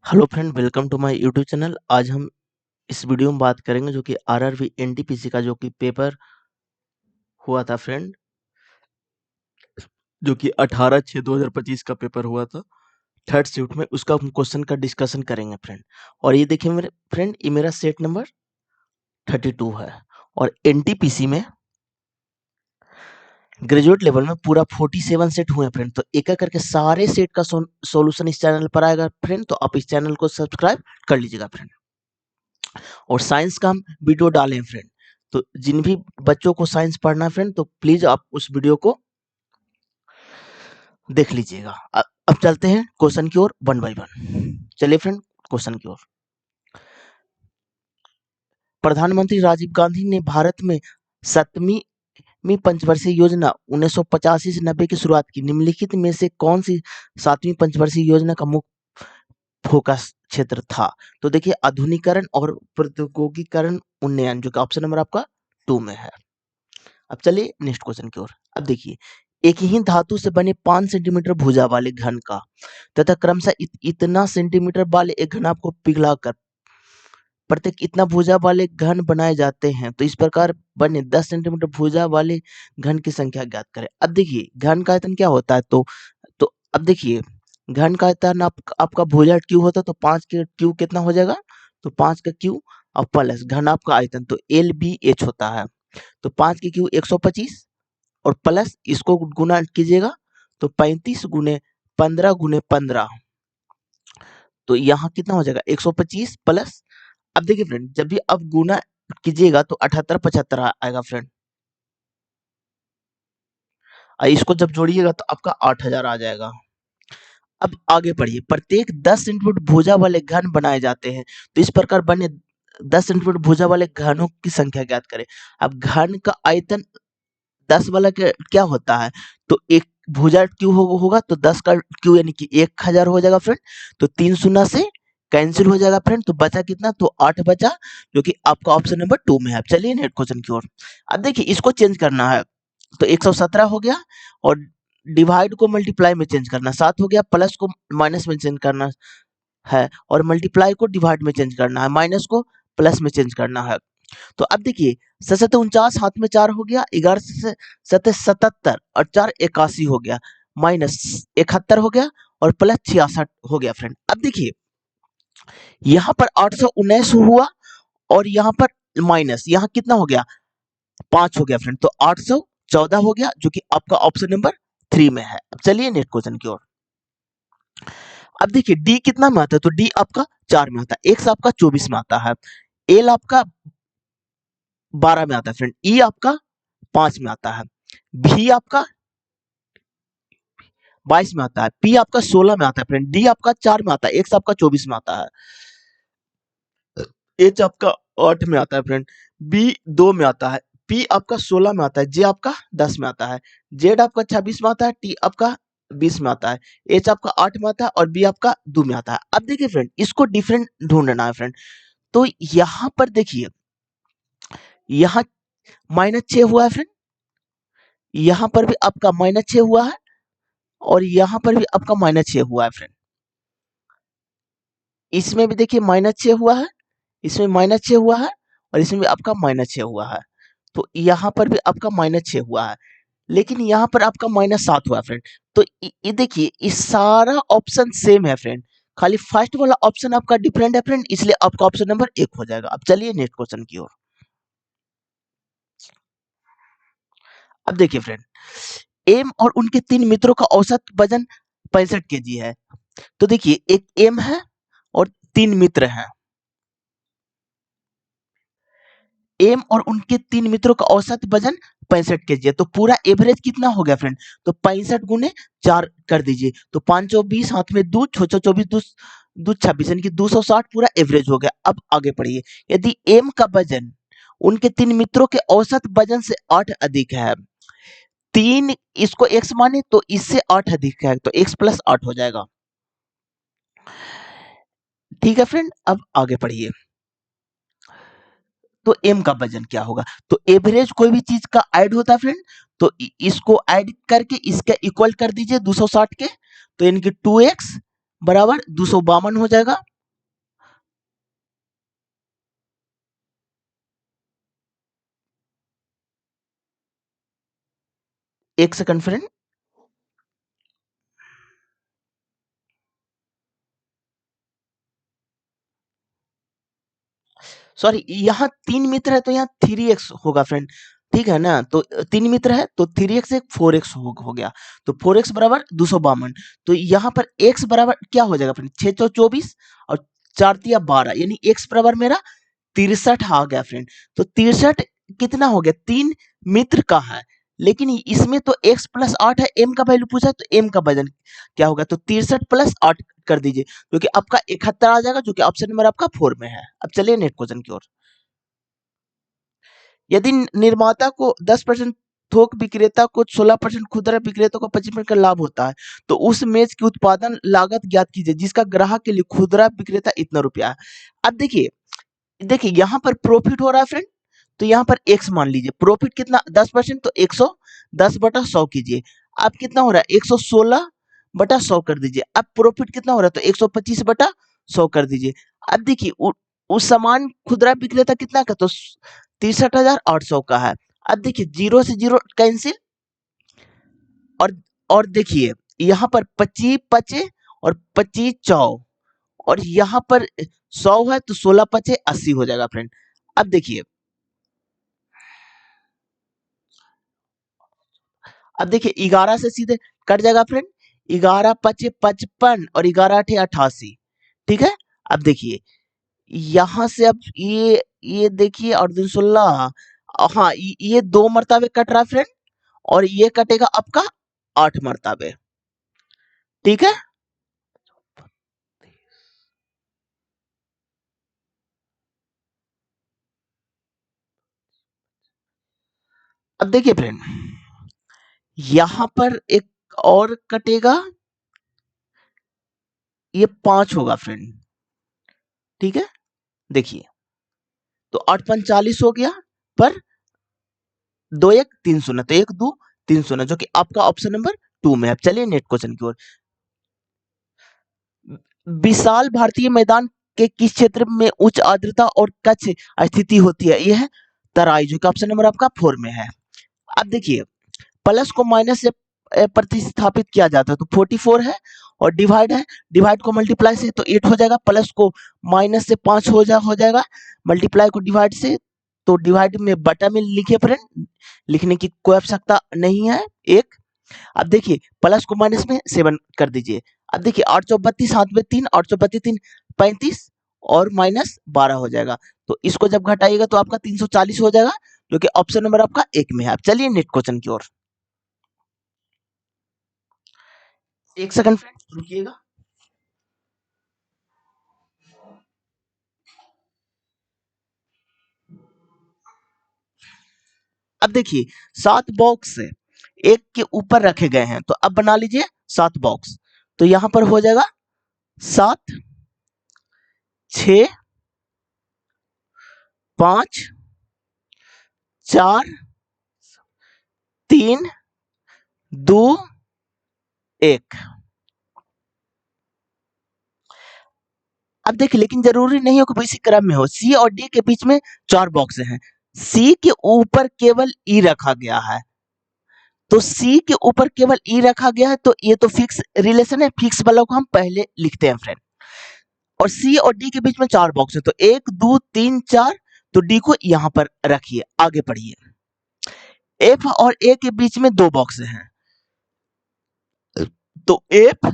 Hello friend, welcome to my YouTube channel. आज हम इस वीडियो में बात करेंगे जो कि आरआरबी एनटीपीसी का जो कि पेपर हुआ था फ्रेंड, जो कि 18/6/2025 का पेपर हुआ था थर्ड शिफ्ट में। उसका हम क्वेश्चन का डिस्कशन करेंगे फ्रेंड। और ये देखिए मेरे फ्रेंड, ये मेरा सेट नंबर 32 है और एनटीपीसी में ग्रेजुएट लेवल में पूरा 47 सेट हुए हैं फ्रेंड। तो एक एक करके सारे सेट का सॉल्यूशन इस चैनल पर आएगा फ्रेंड। तो आप इस चैनल को सब्सक्राइब कर लीजिएगा फ्रेंड। और साइंस का हम वीडियो डालें फ्रेंड, तो जिन भी बच्चों को साइंस पढ़ना है फ्रेंड, तो प्लीज आप उस वीडियो को देख लीजिएगा। अब चलते हैं क्वेश्चन की ओर वन बाय वन। चलिए फ्रेंड, क्वेश्चन की ओर। प्रधानमंत्री राजीव गांधी ने भारत में 7वीं पंचवर्षीय योजना 1985 से 90 की शुरुआत की। निम्नलिखित में से कौन सी 7वीं पंचवर्षीय योजना का मुख्य फोकस क्षेत्र था? तो देखिए, आधुनिकीकरण और प्रौद्योगिकीकरण उन्नयन, जो कि ऑप्शन नंबर आपका 2 में है। अब चलिए नेक्स्ट क्वेश्चन की ओर। अब देखिए, एक ही धातु से बने 5 सेंटीमीटर भुजा वाले घन का तथा क्रमशः इतना सेंटीमीटर वाले एक घन आपको पिघलाकर प्रत्येक इतना भुजा वाले घन बनाए जाते हैं। तो इस प्रकार बने 10 सेंटीमीटर भुजा वाले घन की संख्या ज्ञात करें। अब देखिए, घन का आयतन क्या होता है? तो अब देखिए, घन का आयतन आपका भुजा क्यू होता है, तो 5 के क्यू कितना हो जाएगा? तो 5 का क्यू और प्लस घन आपका आयतन, तो एल बी एच होता है। तो 5 की क्यू 125 और प्लस इसको गुना कीजिएगा, तो 35 गुने 15 गुने 15, तो यहाँ कितना हो जाएगा? 125 प्लस। अब देखिए फ्रेंड, जब भी अब गुना कीजिएगा तो 78 75 आएगा फ्रेंड। और इसको जब जोड़िएगा तो आपका 8000 आ जाएगा। अब आगे बढ़िए। प्रत्येक 10 सेंटीमीटर भुजा वाले घन बनाए जाते हैं। तो इस प्रकार बने 10 सेंटीमीटर भुजा वाले घनों की संख्या ज्ञात करें। अब घन का आयतन 10 वाला क्या होता है? तो एक भुजा क्यू होगा, तो 10 का क्यू यानी कि 1000 हो जाएगा फ्रेंड। तो 3 शून्य से कैंसिल हो जाएगा फ्रेंड। तो बचा कितना? तो 8 बचा, जो कि आपका ऑप्शन नंबर 2 में है। चलिए नेक्स्ट क्वेश्चन की ओर। अब देखिए, इसको चेंज करना है। तो 117 हो गया और डिवाइड को मल्टीप्लाई में चेंज करना, 7 हो गया, प्लस को माइनस में चेंज करना है और मल्टीप्लाई को डिवाइड में चेंज करना है, माइनस को प्लस में चेंज करना है। तो अब देखिए, 7 हाथ में 4 हो गया, 11 से 7 77 और 4 81 हो गया, माइनस 71 हो गया और प्लस 66 हो गया फ्रेंड। अब देखिए, यहाँ पर 819 हुआ और यहाँ पर माइनस, यहाँ कितना हो गया? 5 हो गया फ्रेंड। तो 814 हो गया, जो कि आपका ऑप्शन नंबर 3 में है। अब चलिए नेक्स्ट क्वेश्चन की ओर। अब देखिए, डी कितना में आता है? तो डी आपका 4 में आता है, एक्स आपका 24 में आता है, एल आपका 12 में आता है फ्रेंड, ई आपका 5 में आता है, भी आपका 22 में आता है, पी आपका 16 में आता है फ्रेंड, डी आपका 4 में आता है, एक्स आपका 24 में आता है, एच आपका 8 में आता है फ्रेंड, बी 2 में आता है, पी आपका 16 में आता है, जे आपका 10 में आता है, जेड आपका 26 में आता है, टी आपका 20 में आता है, एच आपका 8 में आता है और बी आपका 2 में आता है। अब देखिए फ्रेंड, इसको डिफरेंट ढूंढना है फ्रेंड। तो यहाँ पर देखिए, यहाँ -6 हुआ है फ्रेंड, यहाँ पर भी आपका -6 हुआ है और यहाँ पर भी आपका -6 हुआ है फ्रेंड। इसमें भी देखिए -6 हुआ है, इसमें -6 हुआ है और इसमें भी आपका -6 हुआ है। तो यहाँ पर भी आपका -6 हुआ है, लेकिन यहाँ पर आपका -7 हुआ है फ्रेंड। तो ये देखिए, ये सारा ऑप्शन सेम है फ्रेंड, खाली फर्स्ट वाला ऑप्शन आपका डिफरेंट है फ्रेंड, इसलिए आपका ऑप्शन नंबर 1 हो जाएगा। अब चलिए नेक्स्ट क्वेश्चन की ओर। अब देखिए फ्रेंड, एम और उनके 3 मित्रों का औसत वजन 65 केजी है। तो देखिए, एक एम है और 3 मित्र हैं। एम और उनके 3 मित्रों का औसत वजन 65 केजी है। तो पूरा एवरेज कितना हो गया फ्रेंड? तो 65 गुने 4 कर दीजिए, तो 5 चौ 20, हाथ में 2, 6 चौ 24, 2 2 26, यानी कि 260 पूरा एवरेज हो गया। अब आगे पढ़िए। यदि एम का वजन उनके 3 मित्रों के औसत वजन से 8 अधिक है, 3 इसको x माने तो इससे 8 अधिक है, तो x प्लस 8 हो जाएगा। ठीक है फ्रेंड, अब आगे पढ़िए। तो m का वजन क्या होगा? तो एवरेज कोई भी चीज का ऐड होता है फ्रेंड, तो इसको ऐड करके इसका इक्वल कर दीजिए 260 के, तो यानी कि 2x बराबर 252 हो जाएगा। एक सेकंड फ्रेंड, सॉरी, यहाँ 3 मित्र है तो यहाँ 3x होगा फ्रेंड, ठीक है ना। तो 3 मित्र है तो 3x एक 4x हो गया, तो 4x बराबर 252। तो यहाँ पर x बराबर क्या हो जाएगा फ्रेंड, 6 चौ 24 और 4 तिया 12, यानी x बराबर मेरा 63 आ गया फ्रेंड। तो 63 कितना हो गया, 3 मित्र का है, लेकिन इसमें तो x प्लस 8 है, m का वैल्यू पूछा है तो m का वजन क्या होगा, तो 63 प्लस 8 कर दीजिए, जो कि आपका 71 आ जाएगा, जो कि ऑप्शन नंबर आपका 4 में है। अब चलिए नेक्स्ट क्वेश्चन की ओर। यदि निर्माता को 10% थोक विक्रेता को 16%, खुदरा विक्रेता को 25% का लाभ होता है, तो उस मेज की उत्पादन लागत ज्ञात कीजिए जिसका ग्राहक के लिए खुदरा विक्रेता इतना रुपया है। अब देखिए, देखिए यहाँ पर प्रॉफिट हो रहा है फ्रेंड, तो यहाँ पर x मान लीजिए, प्रॉफिट कितना 10%, तो 110/100 कीजिए। अब कितना हो रहा है, 116/100 कर दीजिए। अब प्रॉफिट कितना हो रहा है, तो 125/100 कर दीजिए। अब देखिए उस सामान खुदरा विक्रेता कितना का, तो 63,800 का है। अब देखिए जीरो से जीरो कैंसिल, और देखिए यहाँ पर 25 पचे और 25 चौ, और यहाँ पर 100 है तो 16 पचे 80 हो जाएगा फ्रेंड। अब देखिए, अब देखिए 11 से सीधे कट जाएगा फ्रेंड, 11 पचे 55 और 11 अठे 88, ठीक है। अब देखिए यहाँ से, अब ये देखिए, और 316, हाँ ये 2 मर्तबे कट रहा है फ्रेंड, और ये कटेगा आपका 8 मर्तबे, ठीक है। अब देखिए फ्रेंड, यहाँ पर एक और कटेगा, ये 5 होगा फ्रेंड, ठीक है। देखिए तो 8×5 = 40 हो गया, पर 2 1 3 0, तो 1 2 3 0, जो कि आपका ऑप्शन नंबर 2 में है। चलिए नेक्स्ट क्वेश्चन की ओर। विशाल भारतीय मैदान के किस क्षेत्र में उच्च आर्द्रता और कच्छ स्थिति होती है, यह है तराई, जो कि ऑप्शन नंबर आपका 4 में है। अब देखिए, प्लस को माइनस से प्रतिस्थापित किया जाता है, तो 44 है, और डिवाइड है, डिवाइड को मल्टीप्लाई से तो 8 हो जाएगा, प्लस को माइनस से 5 हो जाएगा, मल्टीप्लाई को डिवाइड से, तो डिवाइड में बटा में लिखे फ्रेंड, लिखने की कोई आवश्यकता नहीं है एक। अब देखिए प्लस को माइनस में 7 कर दीजिए। अब देखिए 8 चौ 32, 7 में 3, 8 चौ 32 3 35, और माइनस 12 हो जाएगा, तो इसको जब घटाइएगा तो आपका 340 हो जाएगा, जो कि ऑप्शन नंबर आपका 1 में है। अब चलिए नेक्स्ट क्वेश्चन की ओर। एक सेकंड फ्रेंड रुकिएगा। अब देखिए 7 बॉक्स एक के ऊपर रखे गए हैं, तो अब बना लीजिए 7 बॉक्स, तो यहां पर हो जाएगा 7 6 5 4 3 2 1। अब देखिए, लेकिन जरूरी नहीं हो कि वो इसी क्रम में हो, सी और डी के बीच में 4 बॉक्स हैं, सी के ऊपर केवल ई रखा गया है, तो सी के ऊपर केवल ई रखा गया है, तो ये तो फिक्स रिलेशन है, फिक्स वाला को हम पहले लिखते हैं फ्रेंड। और सी और डी के बीच में 4 बॉक्स है, तो 1 2 3 4, तो डी को यहां पर रखिए, आगे पढ़िए। एफ और ए के बीच में 2 बॉक्स हैं, तो एफ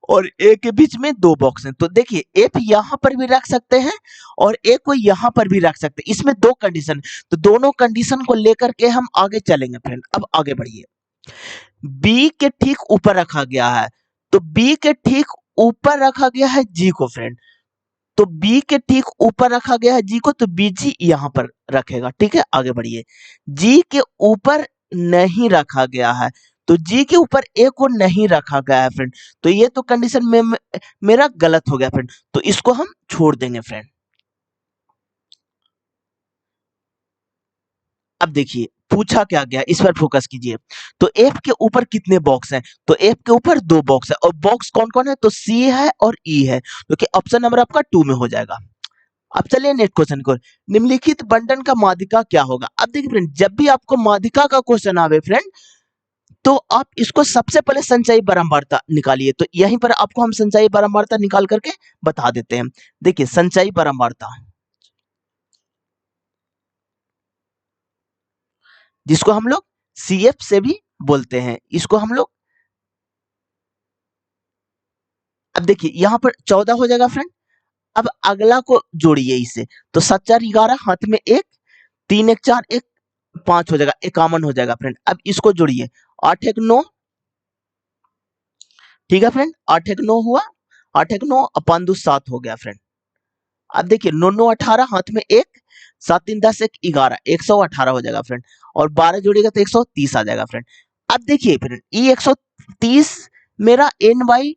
और ए के बीच में 2 बॉक्स हैं, तो देखिए एफ यहां पर भी रख सकते हैं और ए को यहां पर भी रख सकते हैं, इसमें 2 कंडीशन, तो दोनों कंडीशन को लेकर के हम आगे चलेंगे फ्रेंड। अब आगे बढ़िए। बी के ठीक ऊपर रखा गया है, तो बी के ठीक ऊपर रखा गया है जी को फ्रेंड, तो बी के ठीक ऊपर रखा गया है जी को, तो बी जी यहां पर रखेगा, ठीक है। आगे बढ़िए। जी के ऊपर नहीं रखा गया है, तो जी के ऊपर ए को नहीं रखा गया है फ्रेंड, तो ये तो कंडीशन में मेरा गलत हो गया फ्रेंड, तो इसको हम छोड़ देंगे फ्रेंड। अब देखिए पूछा क्या गया, इस पर फोकस कीजिए। तो एफ के ऊपर कितने बॉक्स हैं, तो एफ के ऊपर 2 बॉक्स है, और बॉक्स कौन कौन है, तो सी है और ई है, जो कि ऑप्शन नंबर आपका 2 में हो जाएगा। अब चलिए नेक्स्ट क्वेश्चन को। निम्नलिखित बंटन का माध्यिका क्या होगा। अब देखिए फ्रेंड, जब भी आपको माध्यिका का क्वेश्चन आवे फ्रेंड, तो आप इसको सबसे पहले संचयी बारंबारता निकालिए। तो यहीं पर आपको हम संचयी बारंबारता निकाल करके बता देते हैं। देखिए संचयी बारंबारता, जिसको हम लोग CF से भी बोलते हैं, इसको हम लोग, अब देखिए यहाँ पर 14 हो जाएगा फ्रेंड। अब अगला को जोड़िए इससे, तो 7 4 11, हाथ में 1, 3 1 4 1 5 हो जाएगा, 51 हो जाएगा फ्रेंड। अब इसको जोड़िए, 8 1 9, ठीक है फ्रेंड, 8 1 9 हुआ, 8 1 9 अपान 2 7 हो गया फ्रेंड। अब देखिए 9 9 18, हाथ में 1, 7 3 10 1 11, 118 हो जाएगा फ्रेंड। और 12 जोड़िएगा तो 130 आ जाएगा फ्रेंड। अब देखिए फ्रेंड ये 130 मेरा n बाई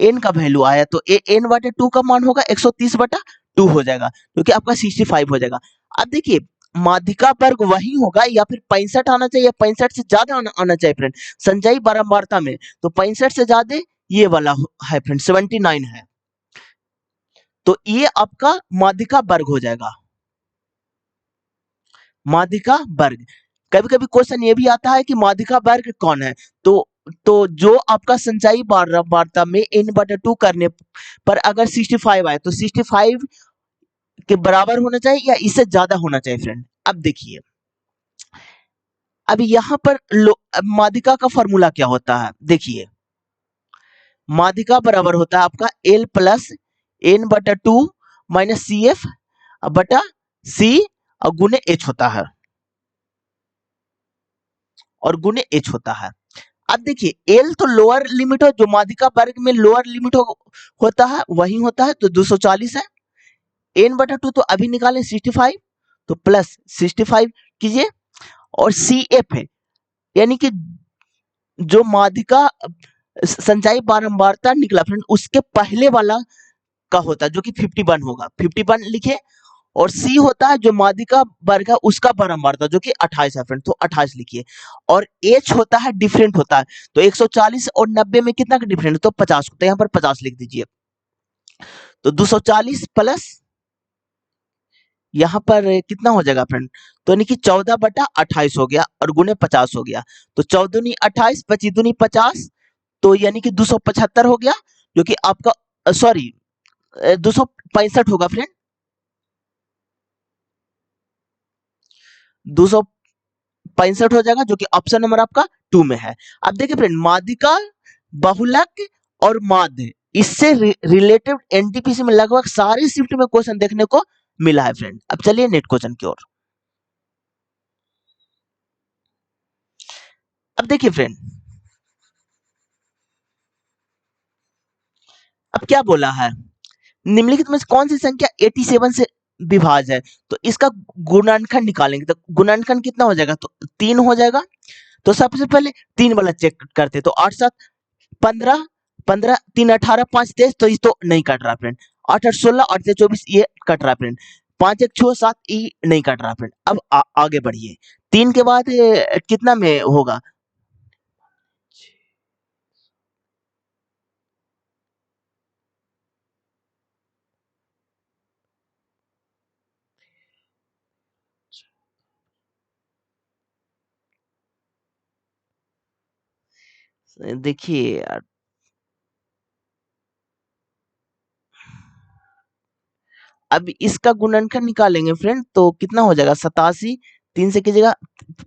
n का वैल्यू आया, तो n बटे 2 का मान होगा 130 बटा 2 हो जाएगा, क्योंकि आपका 65 हो जाएगा। अब देखिए माध्यिका वर्ग वही होगा या फिर 65 आना चाहिए, 65 से ज्यादा आना चाहिए फ्रेंड संचयी बारंबारता में। तो 65 से ज्यादा ये वाला है फ्रेंड, 79 है, तो ये आपका माध्यिका वर्ग हो जाएगा, माध्यिका वर्ग। कभी कभी क्वेश्चन ये भी आता है कि माध्यिका वर्ग कौन है, तो जो आपका संचयी बारंबारता में n/2 करने पर अगर 65 आए तो 65 के बराबर होना चाहिए या इससे ज्यादा होना चाहिए फ्रेंड। अब देखिए अब यहाँ पर माध्यिका का फॉर्मूला क्या होता है, देखिए माध्यिका बराबर होता है आपका L plus n/2 minus CF बटा C और गुने H होता है, और गुने H होता है। अब देखिए L तो लोअर लिमिट हो, जो माध्यिका वर्ग में लोअर लिमिट होता है वही होता है, तो 240 है। n/2 तो अभी निकाले 65, तो प्लस 65 कीजिए, और CF है यानी कि जो माध्यिका संचयी बारंबारता निकला फ्रेंड उसके पहले वाला का होता है, जो कि 51 होगा, 51 लिखे। और C होता है जो माध्यिका वर्ग है उसका बारंबारता, जो कि 28 है फ्रेंड, तो 28 लिखिए। और H होता है डिफरेंट होता है, तो 140 और 90 में कितना का डिफरेंट है, तो 50, तो यहाँ पर 50 लिख दीजिए। तो 240 प्लस यहाँ पर कितना हो जाएगा फ्रेंड, तो यानी कि 14 बटा 28 हो गया और गुने 50 हो गया, तो 14 दूनी 28, 25 दूनी 50, तो यानी कि 275 हो गया, जो कि आपका सॉरी 265 होगा फ्रेंड, 265 हो जाएगा, जो कि ऑप्शन नंबर आपका 2 में है। अब देखिए फ्रेंड माध्यिका, बहुलक और माध्य, इससे रिलेटेड एनटीपीसी में लगभग सारे शिफ्ट में क्वेश्चन देखने को मिला है फ्रेंड। अब चलिए नेट क्वेश्चन की ओर। अब देखिए फ्रेंड अब क्या बोला है, निम्नलिखित में से कौन सी संख्या 87 से विभाज्य है, तो इसका गुणनखंड निकालेंगे, तो गुणनखंड कितना हो जाएगा, तो 3 हो जाएगा। तो सबसे पहले 3 वाला चेक करते, तो 8 7 15, 15 3 18 5 23, तो ये तो नहीं कट रहा फ्रेंड। 8 8 16, 8 3 24, ये कट रहा फ्रेंड। 5 1 6 7, ये नहीं कट रहा फ्रेंड। अब आगे बढ़िए, 3 के बाद कितना में होगा, देखिए अब इसका गुणनखंड निकालेंगे फ्रेंड, तो कितना हो जाएगा 87, 3 से कीजिएगा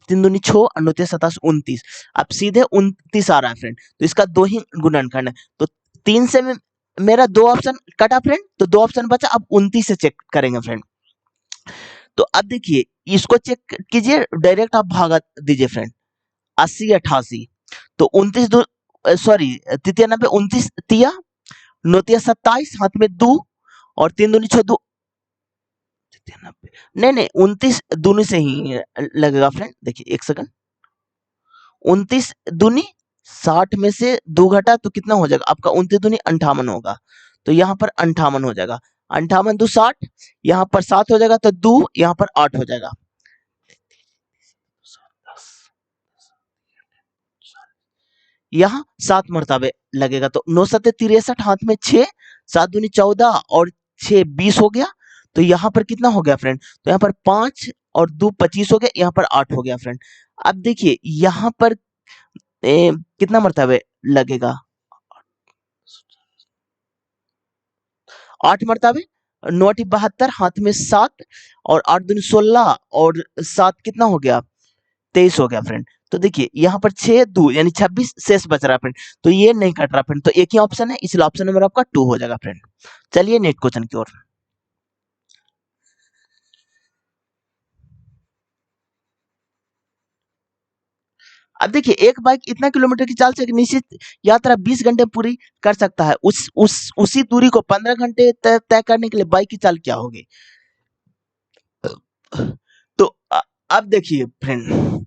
3 दूनी 6, 9 27 29, अब सीधे 29 आ रहा है फ्रेंड, तो इसका 2 ही गुणनखंड है, तो 3 से मेरा 2 ऑप्शन कटा फ्रेंड, तो 2 ऑप्शन बचा, अब 29 से चेक करेंगे फ्रेंड। तो अब देखिए इसको चेक कीजिए, डायरेक्ट आप भागा दीजिए फ्रेंड, 80 88, तो 29 दो सॉरी तृतीय 90, 29 तिया 9 तिया 27, हाथ में 2 और 3 दूनी 6 2, नहीं नहीं 29 दूनी से ही लगेगा फ्रेंड। देखिए एक सेकंड, 29 दूनी 60 में से 2 घटा तो कितना हो जाएगा आपका, 29 दूनी 58 होगा, तो यहाँ पर 58 हो जाएगा, 58 2 60, यहाँ पर 7 हो जाएगा, तो 2 यहाँ पर 8 हो जाएगा। यहाँ 7 मरतबे लगेगा, तो 9 7 63, हाथ में 6, 7 दूनी 14 और 6 20 हो गया, तो यहाँ पर कितना हो गया फ्रेंड, तो यहाँ पर 5 और 2 25 हो गया, यहाँ पर 8 हो गया फ्रेंड। अब देखिए यहाँ पर कितना मरतबे लगेगा? 8 मरतबे, 9 × 72, हाथ में 7 और 8 दूनी 16 और 7 कितना हो गया? 23 हो गया फ्रेंड। तो देखिए यहाँ पर 6 2 यानी 26 शेष बच रहा है फ्रेंड। तो ये नहीं कट रहा फ्रेंड, तो एक ही ऑप्शन है, इसलिए ऑप्शन नंबर आपका 2 हो जाएगा फ्रेंड। चलिए नेक्स्ट क्वेश्चन की ओर। अब देखिए एक बाइक इतना किलोमीटर की चाल से एक निश्चित यात्रा 20 घंटे में पूरी कर सकता है। उसी दूरी को 15 घंटे तय करने के लिए बाइक की चाल क्या होगी? तो अब देखिए फ्रेंड,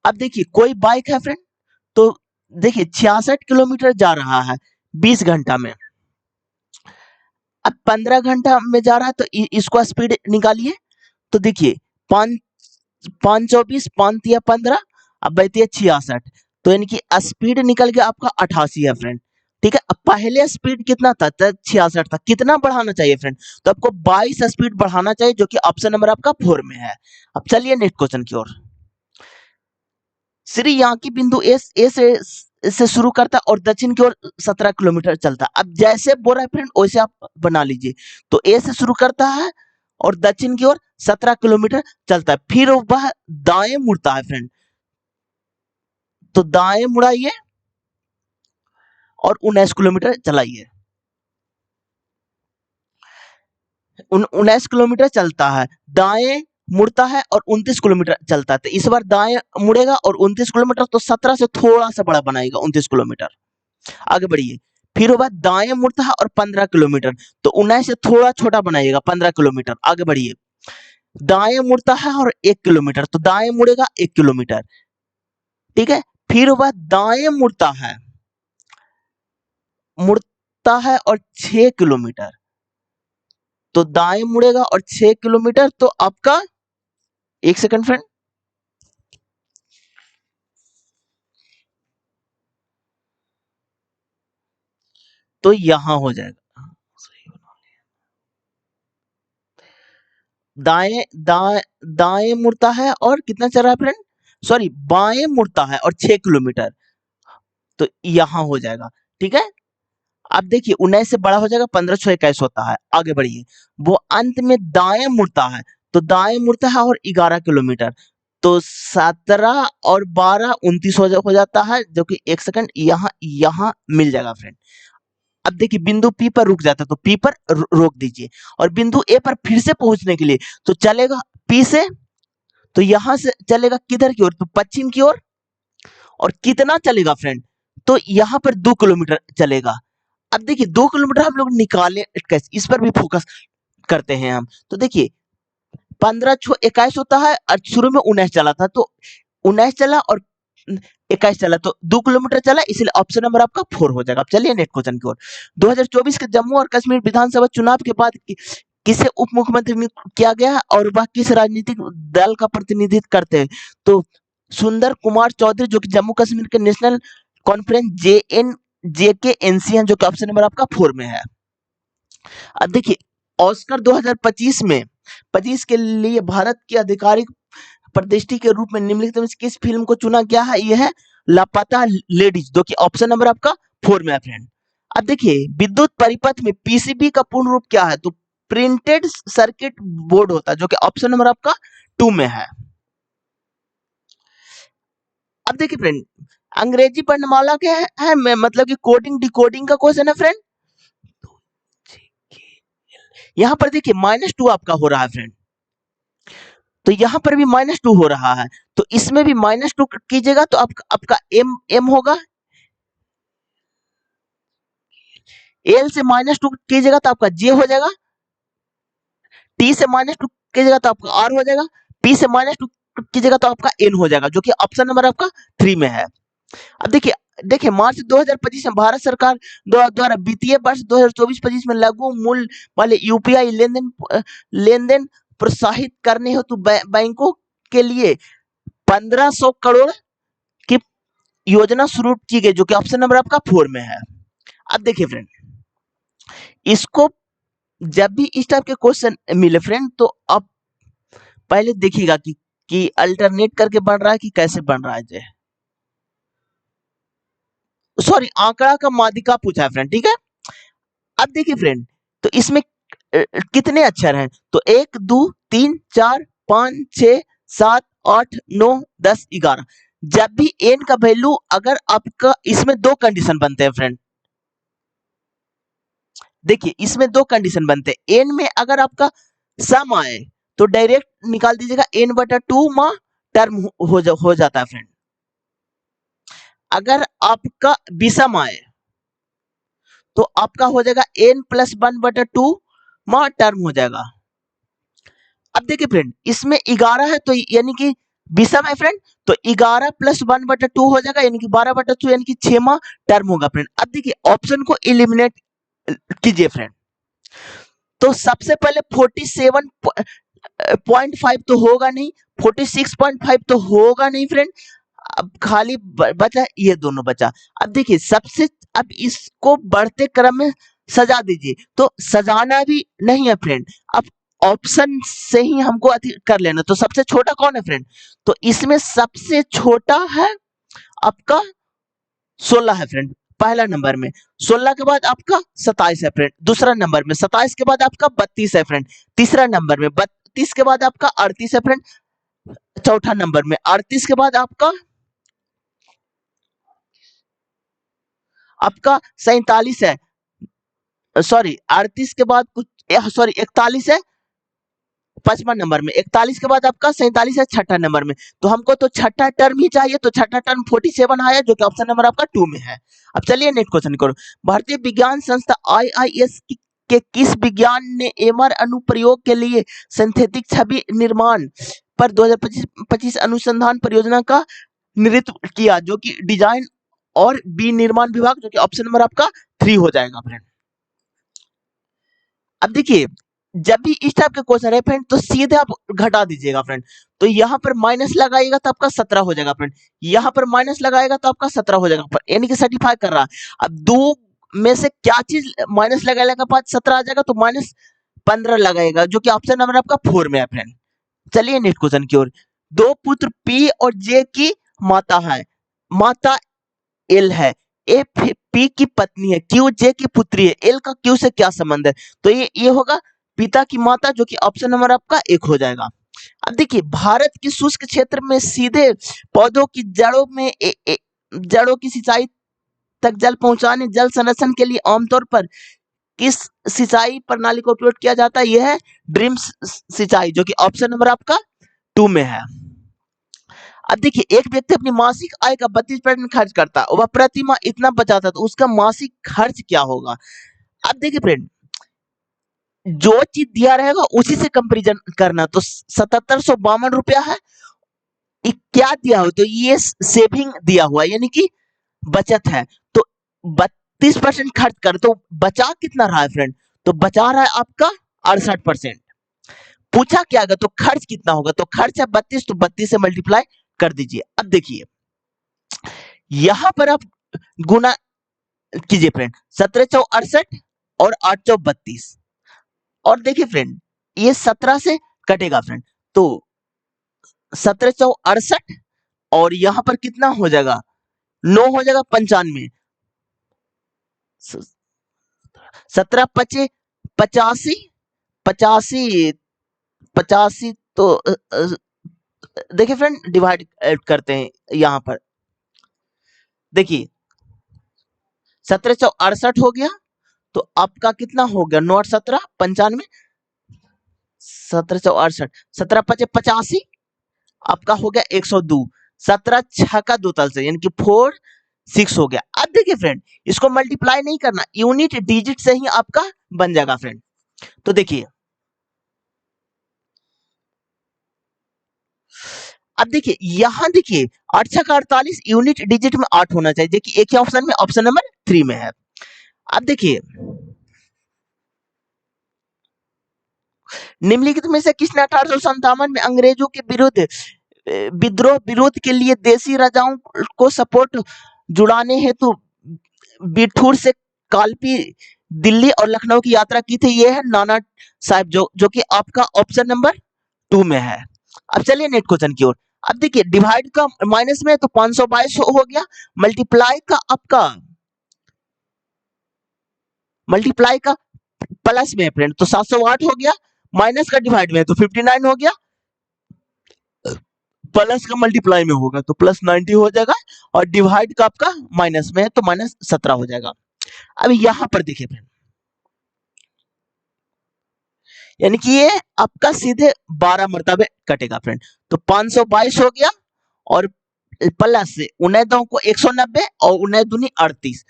अब देखिए कोई बाइक है फ्रेंड, तो देखिए 66 किलोमीटर जा रहा है 20 घंटा में। अब 15 घंटा में जा रहा है, तो इसको स्पीड निकालिए। तो देखिए 5 5 24 5 या 15, अब बचती है 66, तो यानी कि स्पीड निकल गया आपका 88 है फ्रेंड। ठीक है, अब पहले स्पीड कितना था? 66 था। कितना बढ़ाना चाहिए फ्रेंड? तो आपको 22 स्पीड बढ़ाना चाहिए, जो कि ऑप्शन नंबर आपका 4 में है। अब चलिए नेक्स्ट क्वेश्चन की ओर। श्री यहाँ की बिंदु ए से शुरू करता है और दक्षिण की ओर 17 किलोमीटर चलता है। अब जैसे बोल रहा है फ्रेंड, वैसे आप बना लीजिए। तो ए से शुरू करता है और दक्षिण की ओर 17 किलोमीटर चलता है, फिर वह दाएं मुड़ता है फ्रेंड। तो दाएं मुड़ाइए और 19 किलोमीटर चलाइए। 19 किलोमीटर चलता है, दाएं मुड़ता है और 29 किलोमीटर चलता है। तो इस बार दाएं मुड़ेगा और 29 किलोमीटर, तो 17 से थोड़ा सा बड़ा बनाएगा 29 किलोमीटर। आगे बढ़िए। फिर वो बाद दाएं मुड़ता है और 15 किलोमीटर, तो 19 से थोड़ा छोटा बनाइएगा 15 किलोमीटर। आगे बढ़िए। दाएं मुड़ता है और 1 किलोमीटर, तो दाएं मुड़ेगा 1 किलोमीटर। ठीक है, फिर वह दाएं मुड़ता है और 6 किलोमीटर, तो दाएं मुड़ेगा और 6 किलोमीटर, तो आपका 1 सेकंड फ्रेंड, तो यहां हो जाएगा। दाएं दाएं दाएं मुड़ता है और कितना चल रहा है फ्रेंड? सॉरी, बाएं मुड़ता है और 6 किलोमीटर, तो यहां हो जाएगा। ठीक है, अब देखिए 19 से बड़ा हो जाएगा, 15 6 21 होता है। आगे बढ़िए। वो अंत में दाएं मुड़ता है, तो दाएं मुड़ता है और 11 किलोमीटर, तो 17 और 12 29 हो जाता है, जो कि 1 सेकंड यहाँ यहाँ मिल जाएगा फ्रेंड। अब देखिए बिंदु पी पर रुक जाता है, तो पी पर रोक दीजिए और बिंदु ए पर फिर से पहुंचने के लिए तो चलेगा पी से, तो यहां से चलेगा किधर की ओर? तो पश्चिम की ओर। और कितना चलेगा फ्रेंड? तो यहाँ पर 2 किलोमीटर चलेगा। अब देखिए 2 किलोमीटर हम लोग निकाले कैसे, इस पर भी फोकस करते हैं हम। तो देखिए 15 6 21 होता है और शुरू में 19 चला था, तो 19 चला और 21 चला, तो 2 किलोमीटर चला, इसलिए ऑप्शन नंबर आपका 4 हो जाएगा। अब चलिए नेक्स्ट क्वेश्चन की ओर। 2024 के जम्मू और कश्मीर विधानसभा चुनाव के बाद किसे उप मुख्यमंत्री नियुक्त किया गया है और वह किस राजनीतिक दल का प्रतिनिधित्व करते हैं? तो सुंदर कुमार चौधरी, जो कि जम्मू कश्मीर के नेशनल कॉन्फ्रेंस JNJK-NC हैं, जो कि ऑप्शन नंबर आपका 4 में है। अब देखिए ऑस्कर 2025 में 25 के लिए भारत की आधिकारिक प्रतिष्ठि के रूप में निम्नलिखित में से किस फिल्म को चुना गया है? यह है लापता लेडीज, जो कि ऑप्शन नंबर आपका 4 में है फ्रेंड। अब देखिए विद्युत परिपथ में पीसीबी का पूर्ण रूप क्या है? तो प्रिंटेड सर्किट बोर्ड होता है, जो कि ऑप्शन नंबर आपका 2 में है। अब देखिए फ्रेंड, अंग्रेजी वर्णमाला के है मतलब कि कोडिंग डिकोडिंग का क्वेश्चन है फ्रेंड। यहाँ पर देखिए -2 आपका हो रहा है फ्रेंड, तो यहाँ पर भी -2 हो रहा है, तो इसमें भी -2 कीजिएगा, तो आपका एम एम होगा। एल से -2 कीजिएगा तो आपका जे हो जाएगा। टी से -2 कीजिएगा तो आपका आर हो जाएगा। पी से -2 कीजिएगा तो आपका एन हो जाएगा, जो कि ऑप्शन नंबर आपका 3 में है। अब देखिए देखिए मार्च 2025 में भारत सरकार द्वारा वित्तीय वर्ष 2024-25 में लघु मूल्य वाले यूपीआई लेनदेन प्रोत्साहित करने हेतु बैंकों के लिए 1500 करोड़ की योजना शुरू की गई, जो कि ऑप्शन नंबर आपका 4 में है। अब देखिए फ्रेंड, इसको जब भी इस टाइप के क्वेश्चन मिले फ्रेंड, तो आप पहले देखिएगा कि अल्टरनेट करके बन रहा है कि कैसे बन रहा है। सॉरी आंकड़ा का माध्यिका पूछा है फ्रेंड, ठीक है। अब देखिए फ्रेंड, तो इसमें कितने अक्षर हैं, तो 1 2 3 4 5 6 7 8 9 10 11। जब भी n का वैल्यू, अगर आपका इसमें दो कंडीशन बनते हैं फ्रेंड, देखिए इसमें दो कंडीशन बनते हैं। n में अगर आपका सम आए तो डायरेक्ट निकाल दीजिएगा, n/2 माँ टर्म हो जाता है फ्रेंड। अगर आपका विषम आए तो आपका हो जाएगा n+1/2 माँ टर्म हो जाएगा। अब देखिए फ्रेंड, इसमें 11 है तो यानी कि विषम है फ्रेंड, तो 11 + 1/2 हो जाएगा, यानी कि 12/2, यानी कि 6 माँ टर्म होगा फ्रेंड। अब देखिए ऑप्शन को एलिमिनेट कीजिए फ्रेंड, तो सबसे पहले 47.5 तो होगा नहीं, 46.5 तो होगा नहीं फ्रेंड। अब खाली बचा ये दोनों बचा। अब देखिए सबसे, अब इसको बढ़ते क्रम में सजा दीजिए, तो सजाना भी नहीं है फ्रेंड, अब ऑप्शन से ही हमको अति कर लेना। तो सबसे छोटा कौन है फ्रेंड, तो इसमें सबसे छोटा है आपका 16 है फ्रेंड, पहला नंबर में। 16 के बाद आपका 27 है फ्रेंड, दूसरा नंबर में। 27 के बाद आपका 32 है फ्रेंड, तीसरा नंबर में। 32 के बाद आपका 38 है फ्रेंड, चौथा नंबर में। 38 के बाद आपका 47 है, सॉरी 38 के बाद कुछ, सॉरी 41 है 55 नंबर में। 41 के बाद आपका 47 है छठा नंबर में। तो हमको तो छठा टर्म ही चाहिए, तो छठा टर्म 47 आया, जो कि ऑप्शन नंबर आपका 2 में है। अब चलिए नेक्स्ट क्वेश्चन करो। भारतीय विज्ञान संस्था IIS के किस विज्ञान ने एमआर अनुप्रयोग के लिए सिंथेटिक छवि निर्माण पर 2025 अनुसंधान परियोजना का नेतृत्व किया, जो कि डिजाइन और विनिर्माण विभाग, जो कि ऑप्शन नंबर आपका 3 हो जाएगा फ्रेंड। अब देखिए जब भी इस टाइप के क्वेश्चन है फ्रेंड, तो सीधे आप घटा दीजिएगा फ्रेंड। तो यहाँ पर माइनस लगाइएगा तो आपका 17 हो जाएगा फ्रेंड, यहाँ पर माइनस लगाएगा तो आपका 17 हो जाएगा, यानी कि सर्टिफाई कर रहा है। अब दो में से क्या चीज माइनस लगाने के बाद 17 आ जाएगा, तो -15 लगाएगा, जो कि ऑप्शन नंबर आपका 4 में है फ्रेंड। चलिए नेक्स्ट क्वेश्चन की ओर। दो पुत्र पी और जे की माता है, माता एल है, ए पी की पत्नी है, क्यू जे की पुत्री है, एल का क्यू से क्या संबंध है, तो ये होगा पिता की माता, जो कि ऑप्शन नंबर आपका 1 हो जाएगा। अब देखिए भारत के शुष्क क्षेत्र में सीधे पौधों की जड़ों में जड़ों की सिंचाई तक जल पहुंचाने, जल संरक्षण के लिए आमतौर पर किस सिंचाई प्रणाली का उपयोग किया जाता है, यह है ड्रिप सिंचाई, जो कि ऑप्शन नंबर आपका 2 में है। अब देखिए एक व्यक्ति अपनी मासिक आय का 32% खर्च करता है, वह प्रति माह इतना बचाता, तो उसका मासिक खर्च क्या होगा। अब देखिए फ्रेंड, जो चीज दिया रहेगा उसी से कंपैरिजन करना, तो 7752 रुपया है, क्या दिया हो, तो ये सेविंग दिया हुआ है, यानी कि बचत है। तो 32% खर्च कर, तो बचा कितना रहा है फ्रेंड, तो बचा रहा है आपका 68%। पूछा क्या होगा, तो खर्च कितना होगा, तो खर्च है 32, तो 32 से मल्टीप्लाई कर दीजिए। अब देखिए यहां पर आप गुना कीजिए फ्रेंड, 1768 और 832, और देखिए फ्रेंड ये 17 से कटेगा फ्रेंड, तो 1768 और यहां पर कितना हो जाएगा, 9 हो जाएगा 95, 17 पचे 85, 85 85, तो देखिए फ्रेंड डिवाइड करते हैं यहां पर, देखिए 1768 हो गया, तो आपका कितना हो गया, 9 17 95, 1768, 17 पचे 85, आपका हो गया 102, 17 6 का 2 तल से, यानी कि 46 हो गया। अब देखिए फ्रेंड इसको मल्टीप्लाई नहीं करना, यूनिट डिजिट से ही आपका बन जाएगा फ्रेंड। तो देखिए अब देखिए यहां देखिए 8 6 का 48, यूनिट डिजिट में 8 होना चाहिए, जो कि एक ही ऑप्शन में ऑप्शन नंबर 3 में है। अब देखिए निम्नलिखित में से किसने 1857 में अंग्रेजों के विरुद्ध विद्रोह विरोध के लिए देसी राजाओं को सपोर्ट जुड़ाने हेतु बिठूर से कालपी, दिल्ली और लखनऊ की यात्रा की थी, ये है नाना साहब, जो कि आपका ऑप्शन नंबर 2 में है। अब चलिए नेक्स्ट क्वेश्चन की ओर। अब देखिए डिवाइड का माइनस में तो 522 हो गया, मल्टीप्लाई का आपका मल्टीप्लाई का प्लस में है फ्रेंड, तो 708 हो गया, माइनस का डिवाइड में है तो 59 हो गया, प्लस का मल्टीप्लाई में होगा तो प्लस 90 हो जाएगा, और डिवाइड का आपका माइनस में है तो माइनस 17 हो जाएगा। अब यहां पर देखिए फ्रेंड, यानी कि ये आपका सीधे 12 मरतबे कटेगा फ्रेंड, तो 522 हो गया, और प्लस से 19 को 190 और 19 दूनी 38,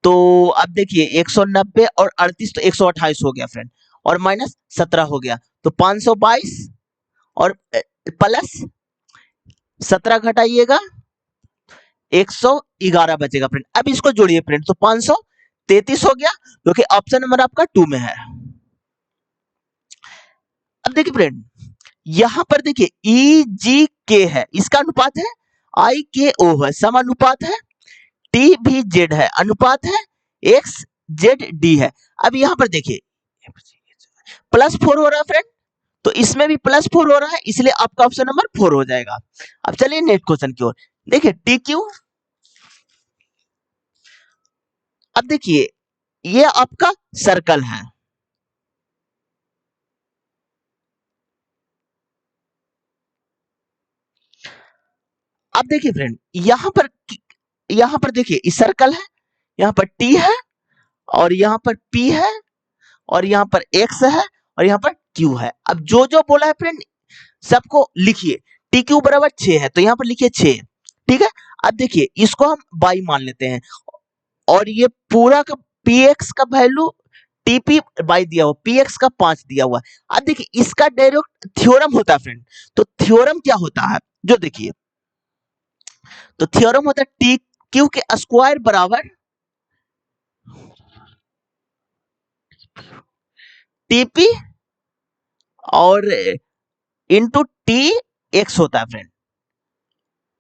तो अब देखिए 190 और 38 तो 128 हो गया फ्रेंड, और माइनस 17 हो गया, तो 522 और प्लस 17 घटाइएगा 111 बचेगा फ्रेंड। अब इसको जोड़िए फ्रेंड, तो 533 हो गया, जो कि ऑप्शन नंबर आपका 2 में है। अब देखिए फ्रेंड, यहां पर देखिए ई जी के है, इसका अनुपात है आई के ओ है, समानुपात है, टी भी जेड है, अनुपात है एक्स जेड डी है। अब यहां पर देखिए +4 हो रहा है फ्रेंड, तो इसमें भी +4 हो रहा है, इसलिए आपका ऑप्शन नंबर 4 हो जाएगा। अब चलिए नेक्स्ट क्वेश्चन की ओर, देखिए टी क्यू, अब देखिए ये आपका सर्कल है, अब देखिए फ्रेंड यहां पर देखिए इस सर्कल है, यहां पर टी है, और यहां पर पी है, और यहां पर एक्स है, और यहां पर क्यू है। अब जो जो बोला है फ्रेंड सबको लिखिए, टी क्यू बराबर 6 है, तो यहां पर लिखिए 6, ठीक है। अब देखिए इसको हम बाई मान लेते हैं, और ये पूरा का पी एक्स का वैल्यू टीपी बाई दिया हुआ, पी एक्स का 5 दिया हुआ। अब देखिए इसका डायरेक्ट थ्योरम होता है फ्रेंड, तो थ्योरम क्या होता है जो देखिए, तो थ्योरम होता है टी क्यू के स्क्वायर बराबर टीपी और इंटू टी एक्स होता है फ्रेंड,